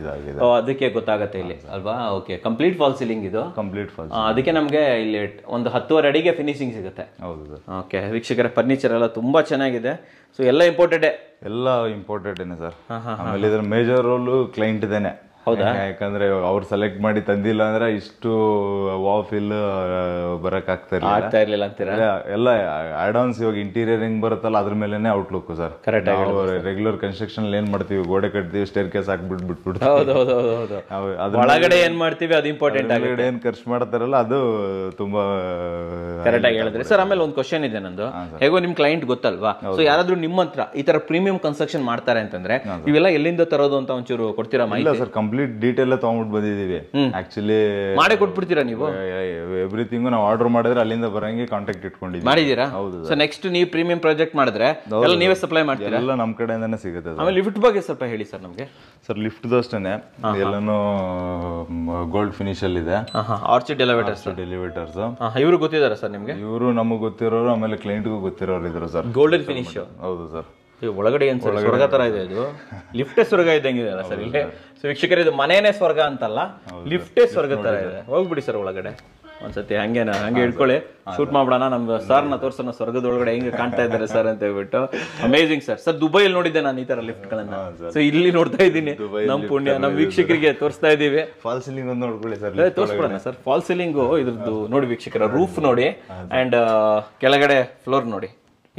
ಇದಾಗಿದೆ. ಅದಕ್ಕೆ ಗೊತ್ತಾಗತ್ತೆ ಇಲ್ಲಿ ಅಲ್ವಾ? ಓಕೆ, ಕಂಪ್ಲೀಟ್ ಫಾಲ್ ಸೀಲಿಂಗ್ ಇದು. ಕಂಪ್ಲೀಟ್ ಫಾಲ್, ಅದಕ್ಕೆ ನಮ್ಗೆ ಇಲ್ಲಿ ಒಂದು 10.5 ಅಡಿಗೆ ಫಿನಿಶಿಂಗ್ ಸಿಗುತ್ತೆ. ಹೌದು ಸರ್. ಓಕೆ ವೀಕ್ಷಕರ, ಫರ್ನಿಚರ್ ಎಲ್ಲ ತುಂಬಾ ಚೆನ್ನಾಗಿದೆ. ಸೊ ಎಲ್ಲ ಇಂಪೋರ್ಟೆಡ್ ಸರ್. ಆಮೇಲೆ ಇದ್ರ ಮೇಜರ್ ರೋಲ್ ಕ್ಲೈಂಟ್ ಇದೇನೆ. ಹೌದಾ? ಯಾಕಂದ್ರೆ ಅವ್ರು ಸೆಲೆಕ್ಟ್ ಮಾಡಿ ತಂದಿಲ್ಲ ಅಂದ್ರೆ ಇಷ್ಟು ವಾಫ್ ಇಲ್ ಬರಕ್ ಆಗ್ತಾ ಇರ್ಲಿಲ್ಲ ಅಂತೀರಾ? ಎಲ್ಲ ಆಡ್ ಆನ್ಸ್ ಇವಾಗ ಇಂಟೀರಿಯರ್ ಹೆಂಗ್ ಬರುತ್ತಲ್ಲ ಅದ್ರ ಮೇಲೆನೆ outlook sir. Correct. Regular construction ಏನ್ ಮಾಡ್ತೀವಿ, ಗೋಡೆ ಕಟ್ತೀವಿ, ಸ್ಟೇರ್ ಕೇಸ್ ಹಾಕ್ಬಿಟ್ಟು ಒಳಗಡೆ ಏನ್ ಮಾಡ್ತೀವಿ ಅದು ಇಂಪಾರ್ಟೆಂಟ್. ಏನ್ ಖರ್ಚು ಮಾಡ್ತಾರಲ್ಲ ಅದು ತುಂಬಾ ಕರೆಕ್ಟ್ ಆಗಿ ಹೇಳಿದ್ರಿ ಸರ್. ಆಮೇಲೆ ಒಂದು ಕ್ವಶನ್ ಇದೆ ನಂದು, ಹೇಗೋ ನಿಮ್ ಕ್ಲೈಂಟ್ ಗೊತ್ತಲ್ವಾ? ಸೊ ಯಾರಾದ್ರೂ ನಿಮ್ಮ ಹತ್ರ ಈ ತರ ಪ್ರೀಮಿಯಂ ಕನ್ಸ್ಟ್ರಕ್ಷನ್ ಮಾಡ್ತಾರೆ ಅಂತಂದ್ರೆ ಇವೆಲ್ಲ ಎಲ್ಲಿಂದ ತರೋದು ಅಂತ ಒಂಚೂರು ಕೊಡ್ತೀರಾ ಮಾಹಿತಿ? ಸರ್, ಕಂಪ್ಲೀಟ್ ಡೀಟೇಲ್ ತಗೊಂಡ್ಬಿಟ್ಟು ಬಂದಿದೀವಿ. ಆಕ್ಚುಲಿ ಮಾಡೇ ಕೊಟ್ಬಿಡ್ತೀರಾ ನೀವು? ಎವ್ರಿಥಿಂಗ್ ನಾವು ಆರ್ಡರ್ ಮಾಡಿದ್ರೆ ಅಲ್ಲಿಂದ ಬರಂಗೆ ಕಾಂಟ್ಯಾಕ್ಟ್ ಇಟ್ಕೊಂಡಿದ್ದೀವಿ. ಮಾಡಿದೀರಾ? ಹೌದು. ಸೊ ನೆಕ್ಸ್ಟ್ ನೀವು ಪ್ರೀಮಿಯಂ ಪ್ರಾಜೆಕ್ಟ್ ಮಾಡಿದ್ರೆ ಎಲ್ಲ ನೀವೇ ಸಪ್ಲೈ ಮಾಡ್ತೀರಾ? ಎಲ್ಲ ನಮ್ಮ ಕಡೆಯಿಂದಾನೆ ಸಿಗುತ್ತೆ. ಆಮೇಲೆ ಲಿಫ್ಟ್ ಬಗ್ಗೆ ಸ್ವಲ್ಪ ಹೇಳಿ ಸರ್ ನಮಗೆ. ಸರ್, ಲಿಫ್ಟ್ ಅಷ್ಟೇನೆ ಎಲ್ಲಾನು ಗೋಲ್ಡ್ ಫಿನಿಶ್ ಅಲ್ಲಿ ಇದೆ. Orchid elevators. ಇವರು ಗೊತ್ತಿದಾರ ಸರ್ ನಿಮ್ಗೆ? ಇವರು ನಮಗೆ ಗೊತ್ತಿರೋರು, ಆಮೇಲೆ ಕ್ಲೈಂಟ್ಗೂ ಗೊತ್ತಿರೋರು ಇದ್ರು ಸರ್. Golden finish. ಹೌದು ಸರ್. ಒಳಗಡೆ ಏನ್ ಸರ್ ಸ್ವರ್ಗ ತರ ಇದೆ ಇದು? ಲಿಫ್ಟೇ ಸ್ವರ್ಗ ಇದ್ದಂಗಿದೆ ಅಲ್ಲ ಸರ್ ಇಲ್ಲಿ? ಸೊ ವೀಕ್ಷಕರೇ, ಇದು ಮನೇನೆ ಸ್ವರ್ಗ ಅಂತಲ್ಲ, ಲಿಫ್ಟೇ ಸ್ವರ್ಗ ತರ ಇದೆ. ಹೋಗ್ಬಿಡಿ ಸರ್ ಒಳಗಡೆ ಒಂದ್ಸತಿ, ಹಂಗೆ ಹಿಡ್ಕೊಳ್ಳಿ, ಶೂಟ್ ಮಾಡ್ಬಿಡೋಣ. ನಮ್ಮ ಸರ್ನ ತೋರ್ಸೋಣ ಸ್ವರ್ಗದೊಳಗಡೆ ಹೆಂಗೆ ಕಾಣ್ತಾ ಇದ್ದಾರೆ ಸರ್ ಅಂತ ಹೇಳ್ಬಿಟ್ಟು. Amazing sir. ಸರ್, ದುಬೈಯಲ್ಲಿ ನೋಡಿದ್ದೆ ನಾನು ಈ ತರ ಲಿಫ್ಟ್ ಗಳನ್ನ. ಸೊ ಇಲ್ಲಿ ನೋಡ್ತಾ ಇದ್ದೀನಿ, ನಮ್ ಪುಣ್ಯ, ನಮ್ ವೀಕ್ಷಕರಿಗೆ ತೋರಿಸ್ತಾ ಇದೀವಿ. ಫಾಲ್ ಸೀಲಿಂಗ್ ಒಂದು ನೋಡ್ಕೊಳ್ಳಿ ಸರ್, ತೋರಿಸ್ಬಿಡೋಣ ಸರ್. ಫಾಲ್ ಸೀಲಿಂಗ್ ಇದ್ರದ್ದು ನೋಡಿ ವೀಕ್ಷಕರ, ರೂಫ್ ನೋಡಿ ಅಂಡ್ ಕೆಳಗಡೆ ಫ್ಲೋರ್ ನೋಡಿ.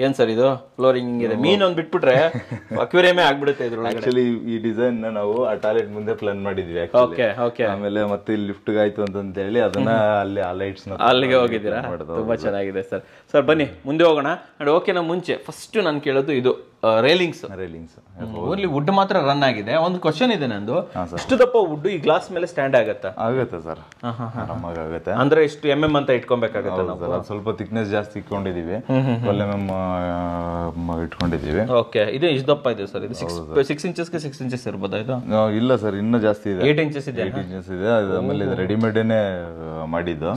ಏನ್ ಸರ್ ಇದು ಫ್ಲೋರಿಂಗ್ ಇದೆ? ಮೀನ್ ಒಂದ್ ಬಿಟ್ಬಿಟ್ರೆ ಅಕ್ವೇರಿಯಮೇ ಆಗ್ಬಿಡುತ್ತೆ ಇದ್ರೊಳಗಡೆ. ಆಕ್ಚುಲಿ ಈ ಡಿಸೈನ್ ನಾವು ಆ ಟಾಯ್ಲೆಟ್ ಮುಂದೆ ಪ್ಲಾನ್ ಮಾಡಿದ್ವಿ. ಆಮೇಲೆ ಮತ್ತೆ ಇಲ್ಲಿ ಲಿಫ್ಟ್ ಆಯ್ತು ಅಂತ ಹೇಳಿ ಅದನ್ನ ಅಲ್ಲಿ ಆ ಲೈಟ್ಸ್ ಅಲ್ಲಿಗೆ ಹೋಗಿದ್ದೀರಾ? ತುಂಬಾ ಚೆನ್ನಾಗಿದೆ ಸರ್. ಸರ್ ಬನ್ನಿ ಮುಂದೆ ಹೋಗೋಣ. ಅಂಡ್ ಓಕೆನಾ, ಮುಂಚೆ ಫಸ್ಟ್ ನಾನು ಕೇಳೋದು ಇದು ರೇಲಿಂಗ್ಸ್. ಓನ್ಲಿ ವುಡ್ ಮಾತ್ರ ರನ್ ಆಗಿದೆ. ಒಂದು ಕ್ವಶನ್ ಇದೆ ನಂದು, ಇಷ್ಟು ದಪ್ಪ ವುಡ್ ಈ ಗ್ಲಾಸ್ ಮೇಲೆ ಸ್ಟ್ಯಾಂಡ್ ಆಗತ್ತಾ? ಆಗುತ್ತೆ ಸರ್, ಆರಾಮಾಗಿ ಆಗುತ್ತೆ. ಅಂದ್ರೆ ಇಷ್ಟು MM ಅಂತ ಇಟ್ಕೊಬೇಕಾಗತ್ತೆ ನಾವು? ಸ್ವಲ್ಪ ಥಿಕ್ನೆಸ್ ಜಾಸ್ತಿ ಇಟ್ಕೊಂಡಿದೀವಿ, 12 mm ಇಟ್ಕೊಂಡಿದೀವಿ. ಓಕೆ, ಇದು ಇಷ್ಟು ದಪ್ಪ ಇದೆ ಸರ್? ಇದು 6 ಇಂಚಸ್ಗೆ 6 ಇಂಚಸ್ ಇರ್ಬೋದಾ ಇದು? ಇಲ್ಲ ಸರ್, ಇನ್ನೂ ಜಾಸ್ತಿ ಇದೆ. 8 ಇಂಚಸ್ ಇದೆ. 8 ಇಂಚಸ್ ಇದೆ. ಆಮೇಲೆ ಇದು ರೆಡಿಮೇಡೇನೆ ಮಾಡಿದ್ದು.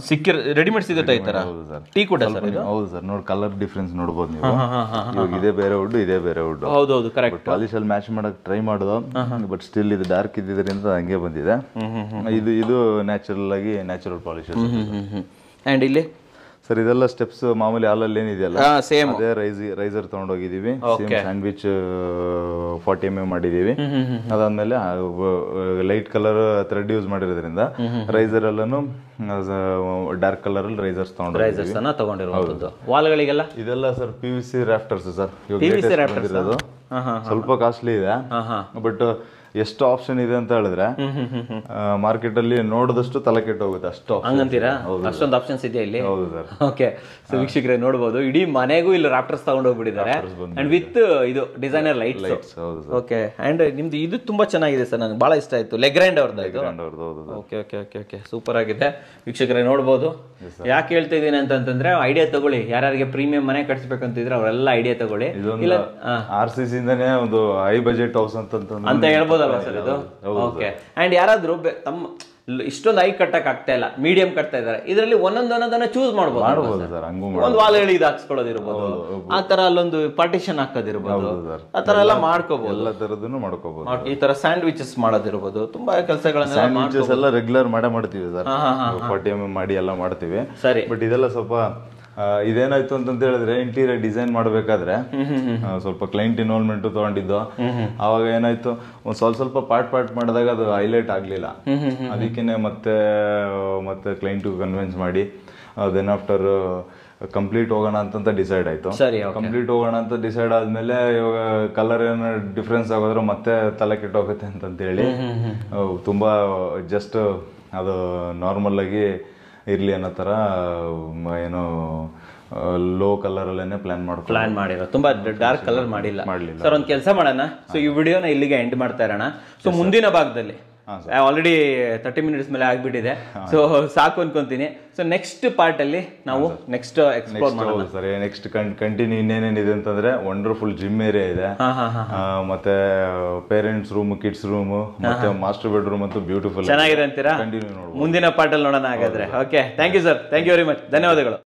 ರೆಡಿಮೇಡ್ ಸಿಗುತ್ತೆ ಈ ತರ? ಹೌದು ಸರ್. ಟೀ ಕೂಡ ಸರ್ ಇದು? ಹೌದು ಸರ್. ನೋಡಿ, ಕಲರ್ ಡಿಫ್ರೆನ್ಸ್ ನೋಡಬಹುದು ನೀವು. ಇವಾಗ ಇದೇ ಬೇರೆ ವುಡ್, ಇದೇ ಬೇರೆ ವುಡ್. ಹೌದೌದು, ಕರೆಕ್ಟ್. ಪಾಲಿಶ್ ಅಲ್ಲಿ ಮ್ಯಾಚ್ ಮಾಡಕ್ ಟ್ರೈ ಮಾಡೋದು, ಬಟ್ ಸ್ಟಿಲ್ ಇದು ಡಾರ್ಕ್ ಇದ್ದಿದ್ರಿಂದ ಹಂಗೆ ಬಂದಿದೆ. ಇದು ನ್ಯಾಚುರಲ್ ಆಗಿ ನ್ಯಾಚುರಲ್ ಪಾಲಿಶ್. ಅಂಡ್ ಇಲ್ಲಿ ಸರ್ ಇದೆಲ್ಲ ಸ್ಟೆಪ್ಸ್ ಮಾಮೂಲಿ ಹಾಲಲ್ಲಿ ಏನಿದೆಯಲ್ಲ ಸೇಮ್ ಅದೇ ರೈಸರ್ ತಗೊಂಡೋಗಿದೀವಿ. ಸೇಮ್ ಸ್ಯಾಂಡ್ವಿಚ್ 40 mm ಮಾಡಿದೀವಿ. ಅದಾದ್ಮೇಲೆ ಲೈಟ್ ಕಲರ್ ಥ್ರೆಡ್ ಯೂಸ್ ಮಾಡಿರೋದ್ರಿಂದ ರೈಸರ್ ಎಲ್ಲಾನು ಡಾರ್ಕ್ ಕಲರ್ ಅಲ್ಲಿ ರೈಸರ್ಸ್ ತಗೊಂಡಿರೋದು. ವಾಲ್ಗಳಿಗೆಲ್ಲ ಇದೆಲ್ಲ ಸರ್ PVC ರಾಫ್ಟರ್ಸ್ ಸರ್. ಇರೋದು ಸ್ವಲ್ಪ ಕಾಸ್ಟ್ಲಿ ಇದೆ, ಬಟ್ ಎಷ್ಟು ಆಪ್ಷನ್ ಇದೆ ಅಂತ ಹೇಳಿದ್ರೆ ಮಾರ್ಕೆಟ್ ಅಲ್ಲಿ ನೋಡಿದಷ್ಟು ತಲೆ ಕೆಟ್ಟು ಹೋಗುತ್ತೆ. ಅಷ್ಟು ಹಂಗಂತೀರಾ? ಅಷ್ಟೊಂದು ಆಪ್ಷನ್ಸ್ ಇದೆಯಾ ಇಲ್ಲಿ? ಹೌದು ಸರ್. ಓಕೆ, ಸೊ ವೀಕ್ಷಕರೇ ನೋಡಬಹುದು, ಇಡೀ ಮನೆಗೂ ಇಲ್ಲಿ ರಾಫ್ಟರ್ಸ್ ತಗೊಂಡು ಹೋಗ್ಬಿಟ್ಟಿದ್ದಾರೆ ಅಂಡ್ ವಿತ್ ಇದು ಡಿಸೈನರ್ ಲೈಟ್ಸ್. ಓಕೆ, ಅಂಡ್ ನಿಮ್ದು ಇದು ತುಂಬಾ ಚೆನ್ನಾಗಿದೆ ಸರ್, ನನಗೆ ಬಹಳ ಇಷ್ಟ ಆಯ್ತು. ಲೆಗ್ರ್ಯಾಂಡ್ ಅವ್ರದ್ದು ಇದು. Okay okay okay okay, super ಆಗಿದೆ ವೀಕ್ಷಕರೇ ನೋಡಬಹುದು. ಯಾಕೆ ಹೇಳ್ತಾ ಇದ್ದೀನಿ ಅಂತಂದ್ರೆ ಐಡಿಯಾ ತಗೊಳ್ಳಿ, ಯಾರ್ಯಾರಿಗೆ ಪ್ರೀಮಿಯಂ ಮನೆ ಕಟ್ಸ್ಬೇಕಂತಿದ್ರೆ ಅವರೆಲ್ಲ ಐಡಿಯಾ ತಗೊಳ್ಳಿ. ಇಲ್ಲ RCC ಇಂದಾನೆ ಒಂದು ಹೈ ಬಜೆಟ್ ಹೌಸ್ ಅಂತ ಹೇಳ್ಬೋದಲ್ವಾ ಸರ್ ಇದು? ಓಕೆ, ಅಂಡ್ ಯಾರಾದ್ರೂ ತಮ್ಮ ಇಷ್ಟೊಂದು ಹೈ ಕಟ್ಟಕ್ ಆಗ್ತಾ ಇಲ್ಲ, ಮೀಡಿಯಂ ಕಟ್ತಾ ಇದಾರೆ, ಇದರಲ್ಲಿ ಒಂದೊಂದನ್ನ ಚೂಸ್ ಮಾಡ್ಬೋದು ಸರ್. ಒಂದು ವಾಲ್ ಹೇಳಿ ಇದು ಹಾಕ್ಸ್ಕೊಳ್ಳೋದಿರ್ಬೋದು, ಆ ತರ ಅಲ್ಲೊಂದು ಪಾರ್ಟಿಷನ್ ಹಾಕೋದಿರ್ಬೋದು, ಆ ತರ ಎಲ್ಲ ಮಾಡ್ಕೋಬಹುದು. ಎಲ್ಲ ತರದನ್ನು ಮಾಡ್ಕೋಬಹುದು. ಈ ತರ ಸ್ಯಾಂಡ್ವಿಚಸ್ ಮಾಡೋದಿರ್ಬೋದು, ತುಂಬಾ ಕೆಲಸಗಳನ್ನ ಎಲ್ಲ ರೆಗ್ಯುಲರ್ ಮಾಡ್ತೀವಿ ಸರ್. 40 mm ಮಾಡಿ ಎಲ್ಲ ಮಾಡ್ತೀವಿ. ಸರಿ, ಬಟ್ ಇದೆಲ್ಲ ಸ್ವಲ್ಪ ಇದೇನಾಯ್ತು ಅಂತ ಹೇಳಿದ್ರೆ ಇಂಟೀರಿಯರ್ ಡಿಸೈನ್ ಮಾಡ್ಬೇಕಾದ್ರೆ ಸ್ವಲ್ಪ ಕ್ಲೈಂಟ್ ಇನ್ವಾಲ್ವ್ಮೆಂಟ್ ತಗೊಂಡಿದ್ದು. ಅವಾಗ ಏನಾಯ್ತು, ಒಂದ್ ಸ್ವಲ್ಪ ಪಾರ್ಟ್ ಮಾಡಿದಾಗ ಅದು ಹೈಲೈಟ್ ಆಗ್ಲಿಲ್ಲ. ಅದಕ್ಕೇನೆ ಮತ್ತೆ ಕ್ಲೈಂಟ್ ಕನ್ವಿನ್ಸ್ ಮಾಡಿ ದೆನ್ ಆಫ್ಟರ್ ಕಂಪ್ಲೀಟ್ ಹೋಗೋಣ ಅಂತ ಡಿಸೈಡ್ ಆಯ್ತು. ಕಂಪ್ಲೀಟ್ ಹೋಗೋಣ ಅಂತ ಡಿಸೈಡ್ ಆದ್ಮೇಲೆ ಇವಾಗ ಕಲರ್ ಏನೋ ಡಿಫ್ರೆನ್ಸ್ ಆಗೋದ್ರೆ ಮತ್ತೆ ತಲೆ ಕೆಟ್ಟೋಗುತ್ತೆ ಅಂತೇಳಿ ತುಂಬಾ ಜಸ್ಟ್ ಅದು ನಾರ್ಮಲ್ ಆಗಿ ಇರ್ಲಿ ಅನ್ನೋ ತರ ಏನೋ ಲೋ ಕಲರ್ ಅಲ್ಲೇನೆ ಪ್ಲಾನ್ ಮಾಡಿರೋ, ತುಂಬಾ ಡಾರ್ಕ್ ಕಲರ್ ಮಾಡಿಲ್ಲ ಸರ್. ಒಂದ್ ಕೆಲಸ ಮಾಡೋಣ, ಸೊ ಈ ವಿಡಿಯೋನ ಇಲ್ಲಿಗೆ ಎಂಡ್ ಮಾಡ್ತಾ ಇರೋಣ. ಸೊ ಮುಂದಿನ ಭಾಗದಲ್ಲಿ ಆಲ್ರೆಡಿ 30 minutes ಮೇಲೆ ಆಗ್ಬಿಟ್ಟಿದೆ, ಸೊ ಸಾಕು ಅನ್ಕೊಂತೀನಿ. ಸೊ ನೆಕ್ಸ್ಟ್ ಪಾರ್ಟ್ ಅಲ್ಲಿ ನಾವು ನೆಕ್ಸ್ಟ್ ಎಕ್ಸ್ಪ್ಲೋರ್ ಮಾಡೋಣ ಸರ್. ನೆಕ್ಸ್ಟ್ ಕಂಟಿನ್ಯೂ ಇನ್ನೇನೇನಿದೆ ಅಂತಂದ್ರೆ ವಂಡರ್ಫುಲ್ ಜಿಮ್ ಏರಿಯಾ ಇದೆ, ಮತ್ತೆ ಪೇರೆಂಟ್ಸ್ ರೂಮ್, ಕಿಡ್ಸ್ ರೂಮ್, ಮತ್ತೆ ಮಾಸ್ಟರ್ ಬೆಡ್ರೂಮ್ ಅಂತೂ ಬ್ಯೂಟಿಫುಲ್ ಚೆನ್ನಾಗಿದೆ ಅಂತೀರಾ? ಕಂಟಿನ್ಯೂ ನೋಡೋಣ ಮುಂದಿನ ಪಾರ್ಟ್ ಅಲ್ಲಿ ನೋಡೋಣ ಹಾಗಾದ್ರೆ. Okay, thank you sir, thank you very much, ಧನ್ಯವಾದಗಳು.